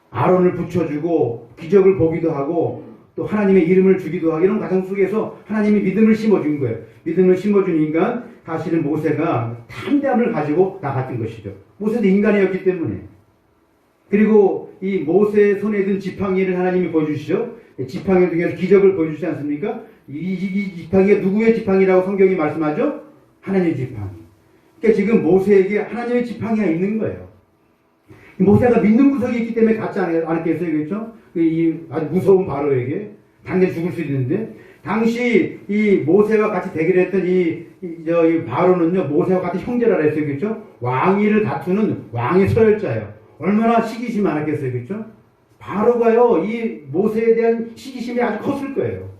아론을 붙여주고 기적을 보기도 하고 또 하나님의 이름을 주기도 하고 이런 과정 속에서 하나님이 믿음을 심어준 거예요. 믿음을 심어주니까 사실은 모세가 담대함을 가지고 나갔던 것이죠. 모세도 인간이었기 때문에. 그리고 이 모세의 손에 든 지팡이를 하나님이 보여주시죠. 지팡이 중에서 기적을 보여주지 않습니까? 이 지팡이가 누구의 지팡이라고 성경이 말씀하죠? 하나님의 지팡이. 그러니까 지금 모세에게 하나님의 지팡이가 있는 거예요. 모세가 믿는 구석이 있기 때문에 갖지 않았겠어요, 그렇죠? 이 아주 무서운 바로에게 당연히 죽을 수 있는데 당시 이 모세와 같이 대결했던 이 바로는요 모세와 같은 형제라 했어요, 그렇죠? 왕위를 다투는 왕의 서열자예요. 얼마나 시기심이 많았겠어요, 그렇죠? 바로가요 이 모세에 대한 시기심이 아주 컸을 거예요.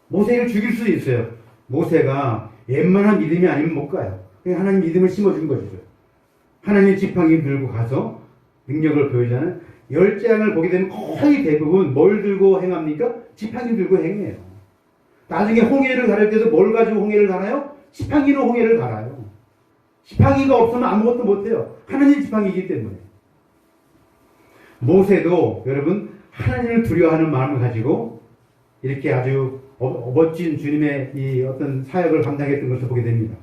모세를 죽일 수도 있어요. 모세가 웬만한 믿음이 아니면 못 가요. 하나님 믿음을 심어준 것이죠. 하나님의 지팡이 들고 가서 능력을 보여주잖아요. 열재앙을 보게 되면 거의 대부분 뭘 들고 행합니까? 지팡이 들고 행해요. 나중에 홍해를 가를 때도 뭘 가지고 홍해를 가나요? 지팡이로 홍해를 갈아요. 지팡이가 없으면 아무것도 못해요. 하나님 지팡이이기 때문에. 모세도 여러분 하나님을 두려워하는 마음을 가지고 이렇게 아주 멋진 주님의 이 어떤 사역을 감당했던 것을 보게 됩니다.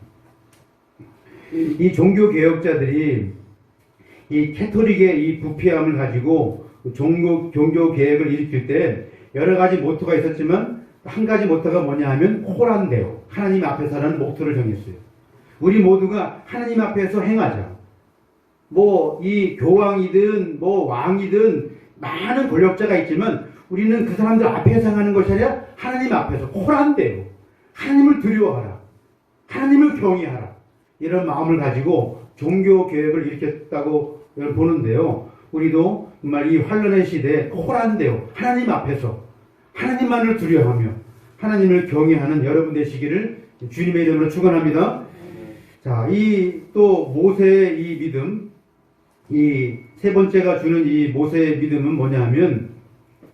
이 종교 개혁자들이 이 캐토릭의 이 부패함을 가지고 종교 개혁을 일으킬 때 여러 가지 모토가 있었지만 한 가지 모토가 뭐냐 하면 호란데오, 하나님 앞에서라는 모토를 정했어요. 우리 모두가 하나님 앞에서 행하자. 뭐 이 교황이든 뭐 왕이든 많은 권력자가 있지만 우리는 그 사람들 앞에서 행하는 것이 아니라 하나님 앞에서 호란데오, 하나님을 두려워하라, 하나님을 경외하라, 이런 마음을 가지고 종교 개혁을 일으켰다고 보는데요. 우리도 정말 이 환란의 시대에 호란데오, 하나님 앞에서 하나님만을 두려워하며 하나님을 경외하는 여러분 되시기를 주님의 이름으로 축원합니다. 자, 이 또 모세의 이 믿음, 이 세 번째가 주는 이 모세의 믿음은 뭐냐 하면,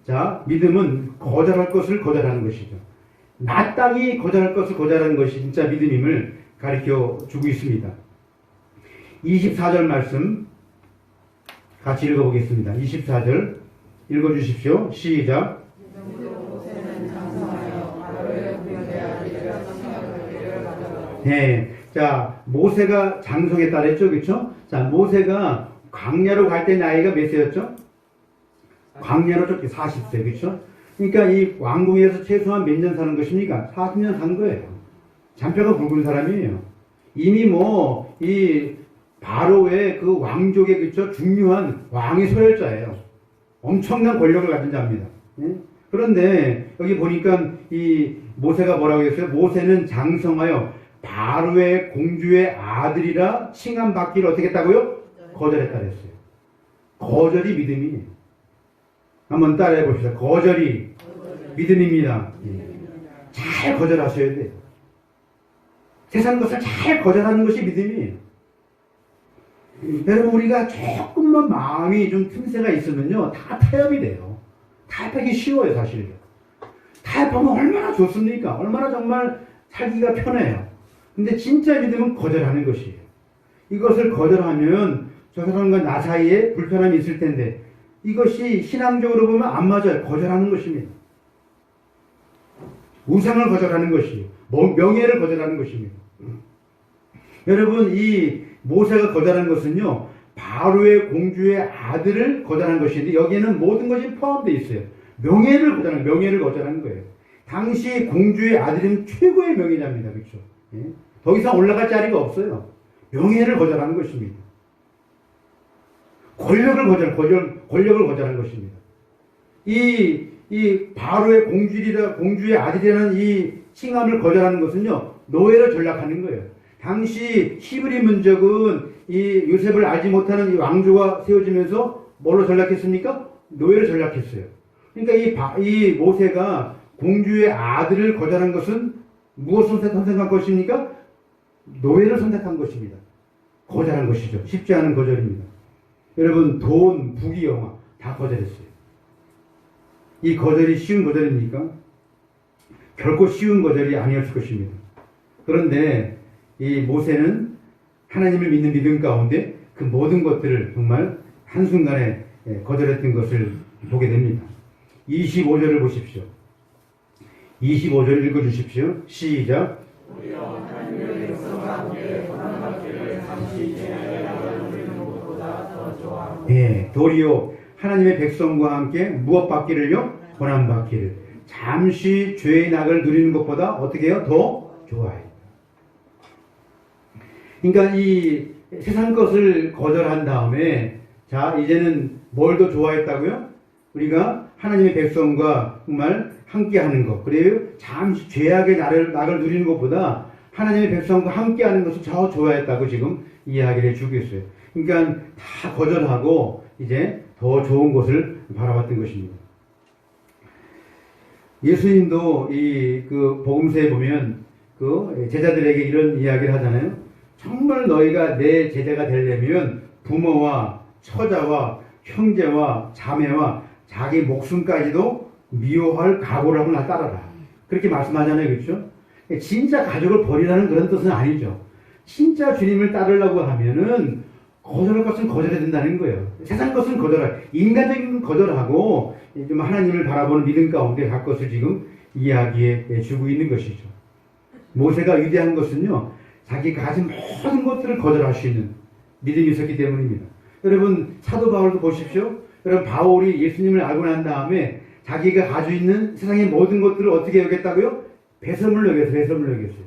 자, 믿음은 거절할 것을 거절하는 것이죠. 마땅히 거절할 것을 거절하는 것이 진짜 믿음임을 가르쳐 주고 있습니다. 24절 말씀 같이 읽어보겠습니다. 24절 읽어주십시오. 시작. 네, 자 모세가 장성했다 그랬죠, 그렇죠? 자 모세가 광야로 갈 때 나이가 몇 세였죠? 광야로 쫓기 40세, 그렇죠? 그러니까 이 왕궁에서 최소한 몇 년 사는 것입니까? 40년 산 거예요. 잔뼈가 굵은 사람이에요. 이미 뭐 이 바로의 그 왕족의 그쵸 중요한 왕의 소열자예요. 엄청난 권력을 가진 자입니다. 예? 그런데 여기 보니까 이 모세가 뭐라고 했어요? 모세는 장성하여 바로의 공주의 아들이라 칭함받기를 어떻게 했다고요? 거절했다 그랬어요. 거절이 믿음이에요. 한번 따라해 봅시다. 거절이 믿음입니다. 잘 거절하셔야 돼요. 세상 것을 잘 거절하는 것이 믿음이에요. 여러분 우리가 조금만 마음이 좀 틈새가 있으면요 다 타협이 돼요. 타협하기 쉬워요. 사실은 타협하면 얼마나 좋습니까? 얼마나 정말 살기가 편해요. 근데 진짜 믿음은 거절하는 것이에요. 이것을 거절하면 저 사람과 나 사이에 불편함이 있을 텐데 이것이 신앙적으로 보면 안 맞아요. 거절하는 것입니다. 우상을 거절하는 것이에요. 명예를 거절하는 것입니다. 여러분 이 모세가 거절한 것은요 바로의 공주의 아들을 거절한 것인데 여기에는 모든 것이 포함되어 있어요. 명예를 거절하는 거예요. 당시 공주의 아들은 최고의 명예자입니다. 그렇죠? 예? 더 이상 올라갈 자리가 없어요. 명예를 거절하는 것입니다. 권력을 거절한 것입니다. 이 바로의 공주의 아들이라는 이 칭함을 거절하는 것은요 노예로 전락하는 거예요. 당시 히브리 민족은 이 요셉을 알지 못하는 이 왕조가 세워지면서 뭘로 전락했습니까? 노예로 전락했어요. 그러니까 이 모세가 공주의 아들을 거절한 것은 무엇을 선택한 것입니까? 노예를 선택한 것입니다. 거절한 것이죠. 쉽지 않은 거절입니다. 여러분 돈, 부귀, 영화 다 거절했어요. 이 거절이 쉬운 거절입니까? 결코 쉬운 거절이 아니었을 것입니다. 그런데 이 모세는 하나님을 믿는 믿음 가운데 그 모든 것들을 정말 한순간에 거절했던 것을 보게 됩니다. 25절을 보십시오. 25절 읽어주십시오. 시작. 우리여 하나님의 백성과 함께 고난받기를 잠시 죄악의 나를 누리는 것보다 더 좋아하고 예, 도리어 하나님의 백성과 함께 무엇 받기를요? 고난받기를. 잠시 죄의 낙을 누리는 것보다 어떻게 해요? 더 좋아해요. 그러니까 이 세상 것을 거절한 다음에 자 이제는 뭘 더 좋아했다고요? 우리가 하나님의 백성과 정말 함께하는 것. 그래요? 잠시 죄악의 낙을 누리는 것보다 하나님의 백성과 함께하는 것을 더 좋아했다고 지금 이야기를 해주고 있어요. 그러니까 다 거절하고 이제 더 좋은 것을 바라봤던 것입니다. 예수님도 그 복음서에 보면 그 제자들에게 이런 이야기를 하잖아요. 정말 너희가 내 제자가 되려면 부모와 처자와 형제와 자매와 자기 목숨까지도 미워할 각오를 하고 나 따라라. 그렇게 말씀하잖아요. 그렇죠? 진짜 가족을 버리라는 그런 뜻은 아니죠. 진짜 주님을 따르려고 하면은 거절할 것은 거절해야 된다는 거예요. 세상 것은 거절할, 인간적인 거절하고 좀 하나님을 바라보는 믿음 가운데 갈 것을 지금 이야기해 주고 있는 것이죠. 모세가 위대한 것은요, 자기가 가진 모든 것들을 거절할 수 있는 믿음이 있었기 때문입니다. 여러분, 사도 바울도 보십시오. 여러분, 바울이 예수님을 알고 난 다음에 자기가 가지고 있는 세상의 모든 것들을 어떻게 여겼다고요? 배설물로 여겼어요. 배설물로 여겼어요.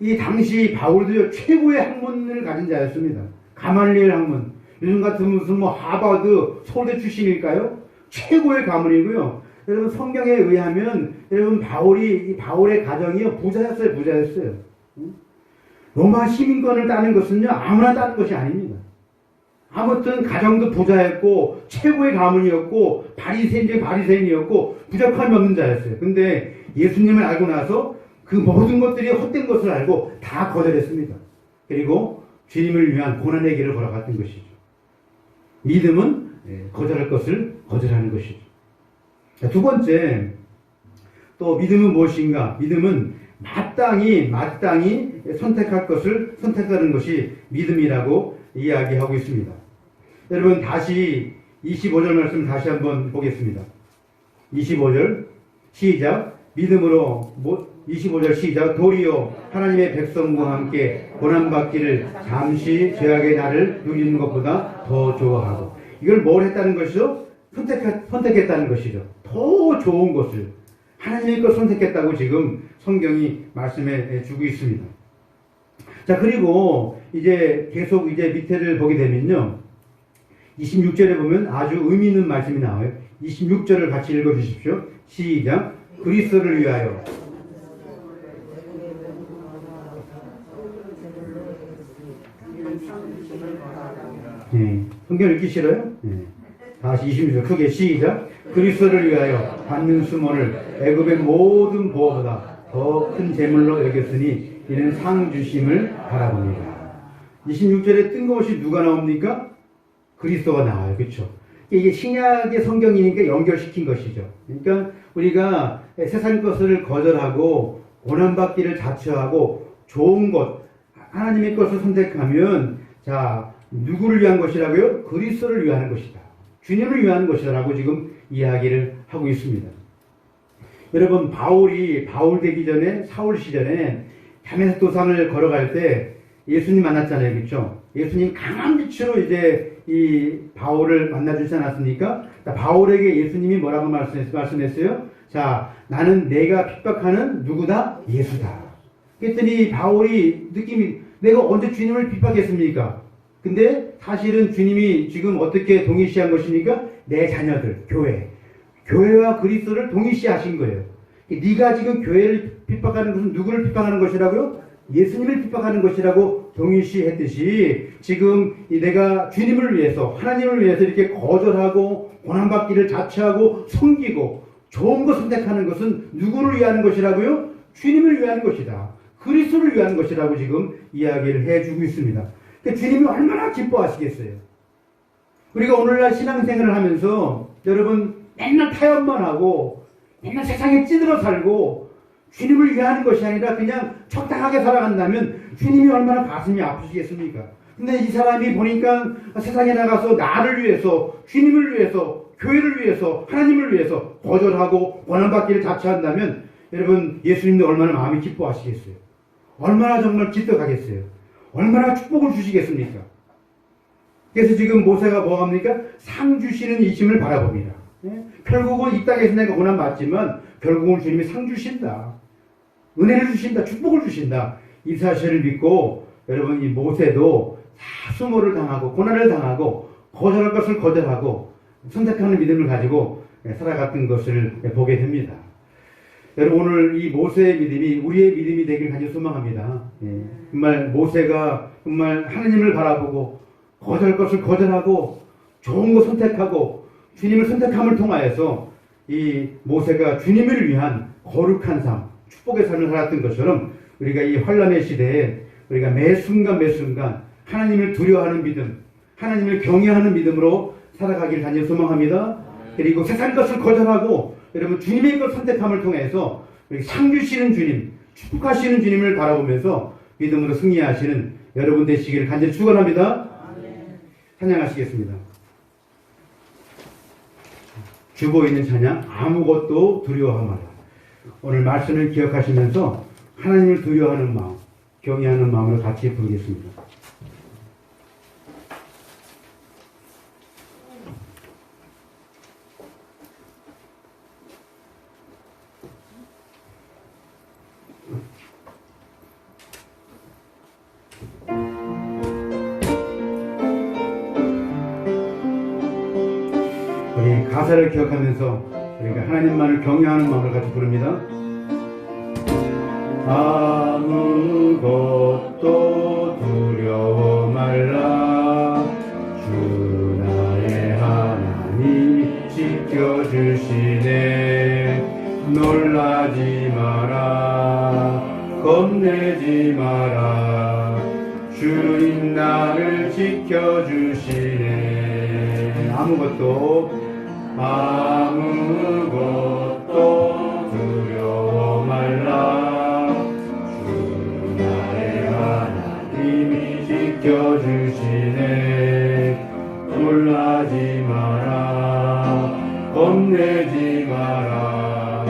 이 당시 바울도요, 최고의 학문을 가진 자였습니다. 가말리엘 학문. 요즘 같은 무슨 하버드, 서울대 출신일까요? 최고의 가문이고요. 여러분 성경에 의하면 여러분 바울의 가정이요 부자였어요. 부자였어요. 로마 시민권을 따는 것은요 아무나 따는 것이 아닙니다. 아무튼 가정도 부자였고 최고의 가문이었고 바리새인이었고 부족함이 없는 자였어요. 근데 예수님을 알고 나서 그 모든 것들이 헛된 것을 알고 다 거절했습니다. 그리고 주님을 위한 고난의 길을 걸어갔던 것이죠. 믿음은 거절할 것을 거절하는 것이죠. 자, 두 번째, 또 믿음은 무엇인가? 믿음은 마땅히 선택할 것을 선택하는 것이 믿음이라고 이야기하고 있습니다. 여러분 다시 25절 말씀 다시 한번 보겠습니다. 25절 시작. 믿음으로 25절 시작. 도리어 하나님의 백성과 함께 고난받기를 잠시 죄악의 날을 누리는 것보다 더 좋아하고. 이걸 뭘 했다는 것이죠? 선택했다는 것이죠. 더 좋은 것을 하나님의 것 선택했다고 지금 성경이 말씀해 주고 있습니다. 자, 그리고 이제 계속 이제 밑에를 보게 되면요. 26절에 보면 아주 의미 있는 말씀이 나와요. 26절을 같이 읽어 주십시오. 시작. 그리스도를 위하여. 네. 성경 읽기 싫어요? 네. 다시 26절 크게 시작. 그리스도를 위하여 받는 수모를 애굽의 모든 보호보다 더 큰 재물로 여겼으니 이는 상 주심을 바라봅니다. 26절에 뜬금없이 누가 나옵니까? 그리스도가 나와요. 그렇죠? 이게 신약의 성경이니까 연결시킨 것이죠. 그러니까 우리가 세상 것을 거절하고 고난받기를 자처하고 좋은 것, 하나님의 것을 선택하면 자, 누구를 위한 것이라고요? 그리스도를 위한 것이다. 주님을 위한 것이다라고 지금 이야기를 하고 있습니다. 여러분, 바울 되기 전에 사울 시절에 다메섹 도상을 걸어갈 때 예수님 만났잖아요. 그렇죠? 예수님 강한 빛으로 이제 이 바울을 만나주지 않았습니까? 바울에게 예수님이 뭐라고 말씀했어요? 자, 나는 내가 핍박하는 누구다? 예수다. 그랬더니 바울이 느낌이 내가 언제 주님을 핍박했습니까? 근데 사실은 주님이 지금 어떻게 동일시한 것입니까? 내 자녀들, 교회와 그리스도를 동일시하신 거예요. 네가 지금 교회를 핍박하는 것은 누구를 핍박하는 것이라고요? 예수님을 핍박하는 것이라고 동일시했듯이 지금 내가 주님을 위해서 하나님을 위해서 이렇게 거절하고 고난받기를 자처하고 섬기고 좋은 것 선택하는 것은 누구를 위한 것이라고요? 주님을 위한 것이다. 그리스도를 위한 것이라고 지금 이야기를 해주고 있습니다. 그러니까 주님이 얼마나 기뻐하시겠어요. 우리가 오늘날 신앙생활을 하면서 여러분 맨날 타협만 하고 맨날 세상에 찌들어 살고 주님을 위하는 것이 아니라 그냥 적당하게 살아간다면 주님이 얼마나 가슴이 아프시겠습니까? 근데 이 사람이 보니까 세상에 나가서 나를 위해서, 주님을 위해서, 교회를 위해서, 하나님을 위해서 거절하고 고난받기를 자처한다면 여러분, 예수님도 얼마나 마음이 기뻐하시겠어요? 얼마나 정말 기특하겠어요? 얼마나 축복을 주시겠습니까? 그래서 지금 모세가 뭐 합니까? 상 주시는 이심을 바라봅니다. 예? 결국은 이 땅에서 내가 고난 받지만 결국은 주님이 상 주신다. 은혜를 주신다. 축복을 주신다. 이 사실을 믿고 여러분, 이 모세도 다 수모를 당하고 고난을 당하고 거절할 것을 거절하고 선택하는 믿음을 가지고 살아갔던 것을 보게 됩니다. 여러분, 오늘 이 모세의 믿음이 우리의 믿음이 되길 간절히 소망합니다. 예. 정말 모세가 정말 하나님을 바라보고 거절할 것을 거절하고 좋은 거 선택하고 주님을 선택함을 통하여서 이 모세가 주님을 위한 거룩한 삶, 축복의 삶을 살았던 것처럼 우리가 이 환난의 시대에 우리가 매 순간 매 순간 하나님을 두려워하는 믿음, 하나님을 경외하는 믿음으로 살아가길 간절히 소망합니다. 그리고 세상 것을 거절하고 여러분 주님의 것 선택함을 통해서 상 주시는 주님, 축복하시는 주님을 바라보면서 믿음으로 승리하시는 여러분 되시기를 간절히 축원합니다. 찬양하시겠습니다. 주보 있는 찬양 아무것도 두려워하지 마라. 오늘 말씀을 기억하시면서 하나님을 두려워하는 마음, 경외하는 마음으로 같이 부르겠습니다. 우리 가사를 기억하면서 우리가 하나님만을 경외하는 마음을 같이 부릅니다. 아무것도 두려워 말라. 주 나의 하나님 지켜주시네. 놀라지 마라. 겁내지 마라. 주님 나를 지켜주시네. 아무것도 두려워 말라. 주 나의 하나님이 지켜주시네. 놀라지 마라. 겁내지 마라.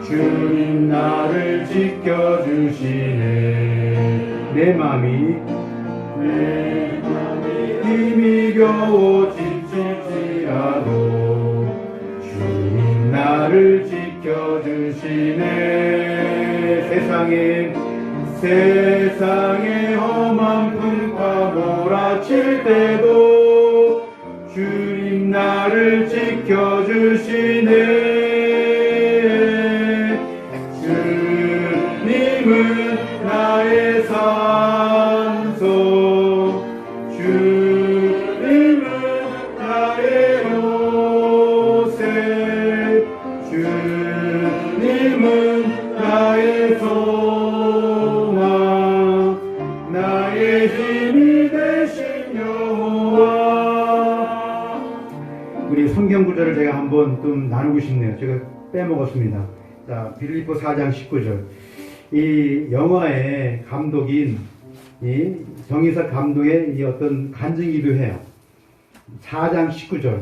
주님 나를 지켜주시네. 내 맘이 힘이 겨우 지칠지라도 주님 나를 지켜주시네. 세상에 험한 풍파 몰아칠 때도 주님 나를 지켜주시네. 주님은 나의 산소, 주님은 나의 요새, 주님은 나의 소망, 나의 힘이 되신 여호와. 우리 성경 구절을 제가 한번 좀 나누고 싶네요. 제가 빼먹었습니다. 자, 빌립보 4장 19절. 이 영화의 감독인 이 정의석 감독의 이 어떤 간증이기도 해요. 4장 19절.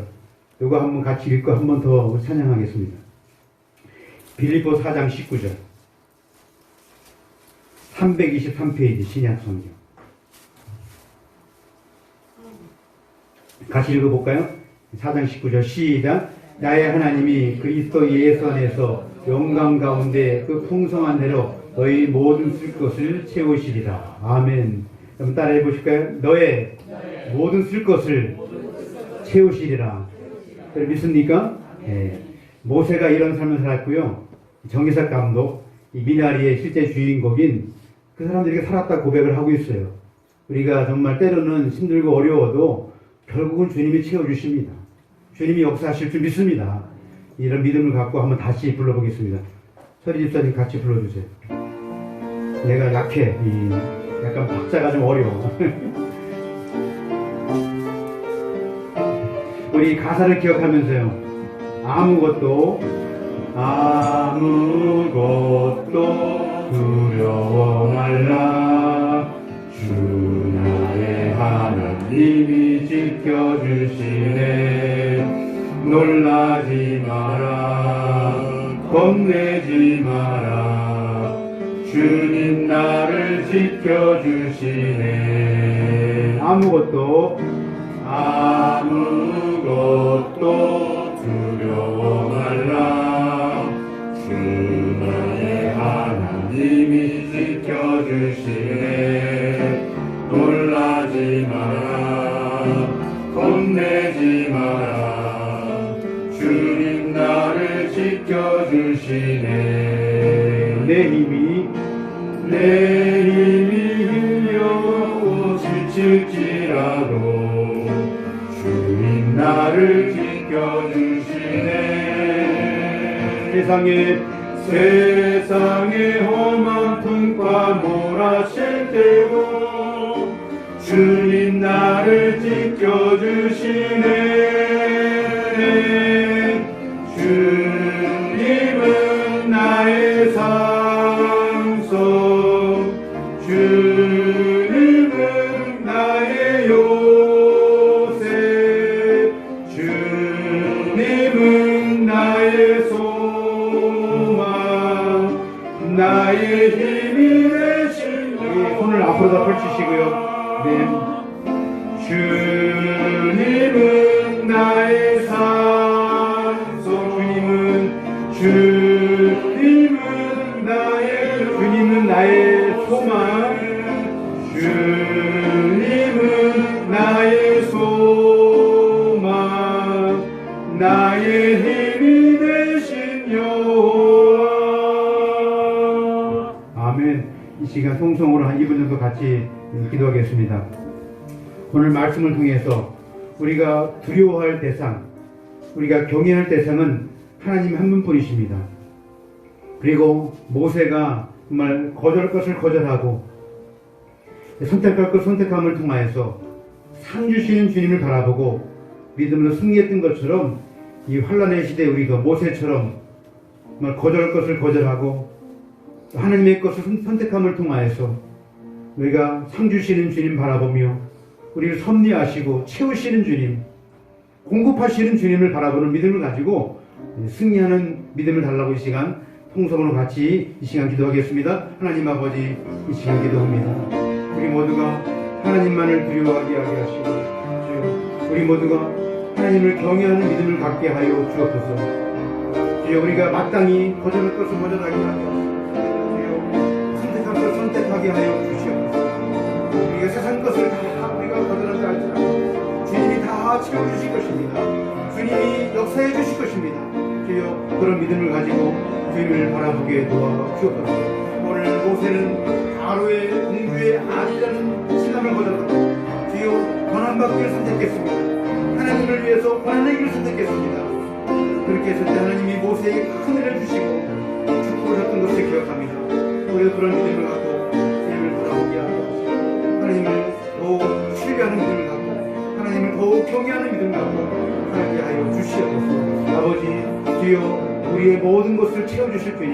이거 한번 같이 읽고 한 번 더 찬양하겠습니다. 빌립보 4장 19절. 323페이지 신약 성경. 같이 읽어볼까요? 4장 19절 시작. 나의 하나님이 그리스도 예수 안에서 영광 가운데 그 풍성한 대로 너희 모든 쓸 것을 채우시리라. 아멘. 한번 따라해 보실까요? 너의 모든 쓸 것을 채우시리라. 믿습니까? 네. 모세가 이런 삶을 살았고요. 정의석 감독, 이 미나리의 실제 주인공인 그 사람들이 살았다 고백을 하고 있어요. 우리가 정말 때로는 힘들고 어려워도 결국은 주님이 채워주십니다. 주님이 역사하실 줄 믿습니다. 이런 믿음을 갖고 한번 다시 불러보겠습니다. 서리 집사님 같이 불러주세요. 내가 약해. 약간 박자가 좀 어려워. 우리 가사를 기억하면서요. 아무것도 두려워 말라. 주 나의 하나님이 지켜주시네. 놀라지 마라. 겁내지 마라. 주님 나를 지켜주시네. 아무것도 두려워 말라. 주 나의 하나님이 지켜주시네. 놀라지 마라. 겁내지 마라. 주님 나를 지켜주시네. 내 힘이 힘겨워 지칠지라도 주님 나를 지켜주시네. 세상에 험한 풍파 몰아칠 때도 주님 나를 지켜주시네. 주님은 나의 산성, 주님은 나의 요새, 주님은 나의 소망, 나의 힘이 되시니. 손을 앞으로 다 펼치시고요. 주님은 나의 산소, 주님은 나의 소망, 주님은 나의 소망, 나의 힘이 되신 여호와. 아멘. 이 시간 통성으로 한 2분 정도 같이 기도하겠습니다. 오늘 말씀을 통해서 우리가 두려워할 대상, 우리가 경외할 대상은 하나님 한 분뿐이십니다. 그리고 모세가 정말 거절할 것을 거절하고 선택할 것 선택함을 통하여서 상 주시는 주님을 바라보고 믿음으로 승리했던 것처럼 이 환난의 시대에 우리가 모세처럼 정말 거절할 것을 거절하고 하나님의 것을 선택함을 통하여서 우리가 상 주시는 주님 바라보며 우리를 섭리하시고 채우시는 주님, 공급하시는 주님을 바라보는 믿음을 가지고 승리하는 믿음을 달라고 이 시간 통성으로 같이 이 시간 기도하겠습니다. 하나님 아버지, 이 시간 기도합니다. 우리 모두가 하나님만을 두려워하게 하시고 주여, 우리 모두가 하나님을 경외하는 믿음을 갖게 하여 주옵소서. 주여, 우리가 마땅히 거절할 것을 거절하게 하여 주여, 선택할 것을 선택하게 하여 주시옵소서. 우리가 세상 것을 다 우리가 거절한다 할지라도 주님이 다 채워주실 것입니다. 주님이 역사해 주실 것입니다. 주여, 그런 믿음을 가지고 주님을 바라보게 도와 주옵소서. 오늘 모세는 바로의 공주의 아들이라는 신랑을 거절하고 주여, 권한받기를 선택했습니다. 하나님을 위해서 권한의 길을 선택했습니다. 그렇게 했을 때 하나님이 모세에게 큰 은혜를 주시고 축복하셨던 것을 기억합니다. 우리가 그런 믿음을 갖고 주님을 바라보게 하고 하나님을 더욱 신뢰하는 믿음을 갖고 하나님을 더욱 경외하는 믿음을 갖고 살게 하여 주시옵소서. 아버지, 주여, 우리의 모든 것을 채워주실 주님,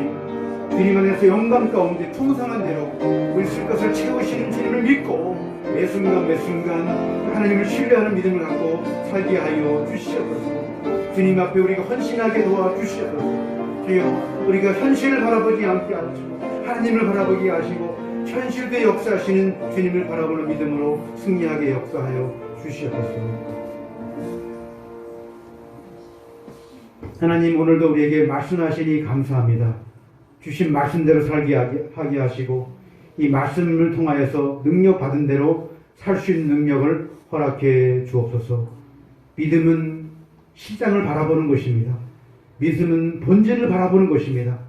주님 안에서 영광 가운데 풍성한 대로 우리 쓸 것을 채우시는 주님을 믿고 매 순간 매 순간 하나님을 신뢰하는 믿음을 갖고 살게 하여 주시옵소서. 주님 앞에 우리가 헌신하게 도와주시옵소서. 주여, 우리가 현실을 바라보지 않게 하시고 하나님을 바라보게 하시고 현실대 역사하시는 주님을 바라보는 믿음으로 승리하게 역사하여 주시옵소서. 하나님, 오늘도 우리에게 말씀하시니 감사합니다. 주신 말씀대로 살게 하게 하시고 이 말씀을 통하여서 능력 받은 대로 살 수 있는 능력을 허락해 주옵소서. 믿음은 실상을 바라보는 것입니다. 믿음은 본질을 바라보는 것입니다.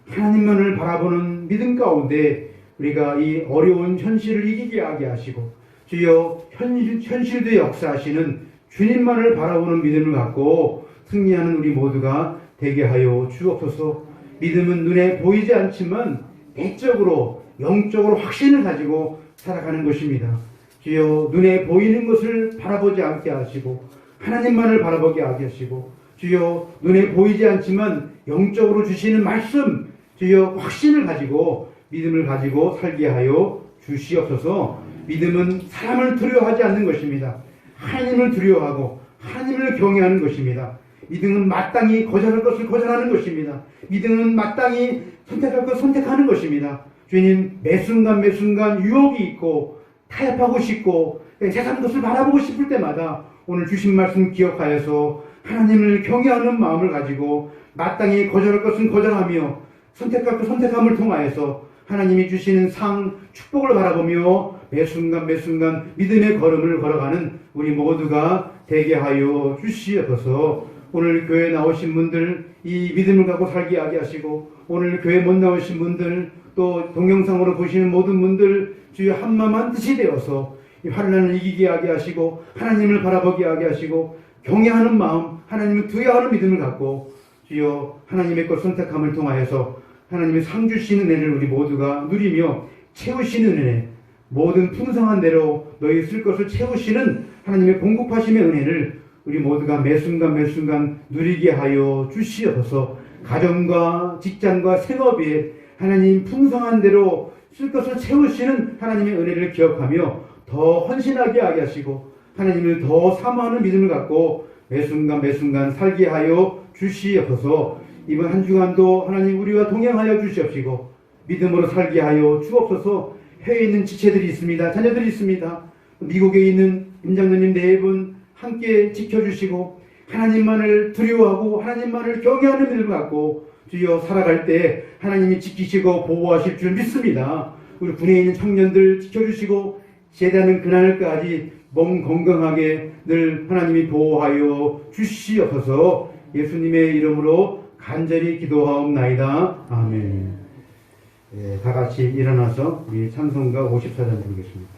하나님만을 바라보는 믿음 가운데 우리가 이 어려운 현실을 이기게 하게 하시고 주여, 현실도 역사하시는 주님만을 바라보는 믿음을 갖고 승리하는 우리 모두가 되게 하여 주옵소서. 믿음은 눈에 보이지 않지만 내적으로 영적으로 확신을 가지고 살아가는 것입니다. 주여, 눈에 보이는 것을 바라보지 않게 하시고 하나님만을 바라보게 하게 하시고 주여, 눈에 보이지 않지만 영적으로 주시는 말씀, 주여, 확신을 가지고 믿음을 가지고 살게 하여 주시옵소서. 믿음은 사람을 두려워하지 않는 것입니다. 하나님을 두려워하고 하나님을 경외하는 것입니다. 믿음은 마땅히 거절할 것을 거절하는 것입니다. 믿음은 마땅히 선택할 것을 선택하는 것입니다. 주님, 매 순간 매 순간 유혹이 있고 타협하고 싶고 세상 것을 바라보고 싶을 때마다 오늘 주신 말씀 기억하여서 하나님을 경외하는 마음을 가지고 마땅히 거절할 것은 거절하며 선택할 것 선택함을 통하여서 하나님이 주시는 축복을 바라보며 매 순간 매 순간 믿음의 걸음을 걸어가는 우리 모두가 되게 하여 주시옵소서. 오늘 교회 나오신 분들 이 믿음을 갖고 살게 하게 하시고, 오늘 교회 못 나오신 분들 또 동영상으로 보시는 모든 분들 주여 한마음 한뜻이 되어서 이 환난을 이기게 하게 하시고 하나님을 바라보게 하게 하시고 경외하는 마음, 하나님을 두려워하는 믿음을 갖고 주여 하나님의 것 선택함을 통하여서 하나님의 상 주시는 은혜를 우리 모두가 누리며 채우시는 은혜, 모든 풍성한 대로 너희 쓸 것을 채우시는 하나님의 공급하심의 은혜를 우리 모두가 매 순간 매 순간 누리게 하여 주시옵소서. 가정과 직장과 생업에 하나님 풍성한 대로 쓸 것을 채우시는 하나님의 은혜를 기억하며 더 헌신하게 하게 하시고 하나님을 더 사모하는 믿음을 갖고 매 순간 매 순간 살게 하여 주시옵소서. 이번 한 주간도 하나님 우리와 동행하여 주시옵시고 믿음으로 살게 하여 주옵소서. 해외에 있는 지체들이 있습니다. 자녀들이 있습니다. 미국에 있는 임장로님 네 분 함께 지켜주시고 하나님만을 두려워하고 하나님만을 경외하는 믿음을 갖고 주여 살아갈 때 하나님이 지키시고 보호하실 줄 믿습니다. 우리 군에 있는 청년들 지켜주시고 제대하는 그날까지 몸 건강하게 늘 하나님이 보호하여 주시옵소서. 예수님의 이름으로 간절히 기도하옵나이다. 아멘. 다 같이 일어나서 우리 찬송가 54장 부르겠습니다.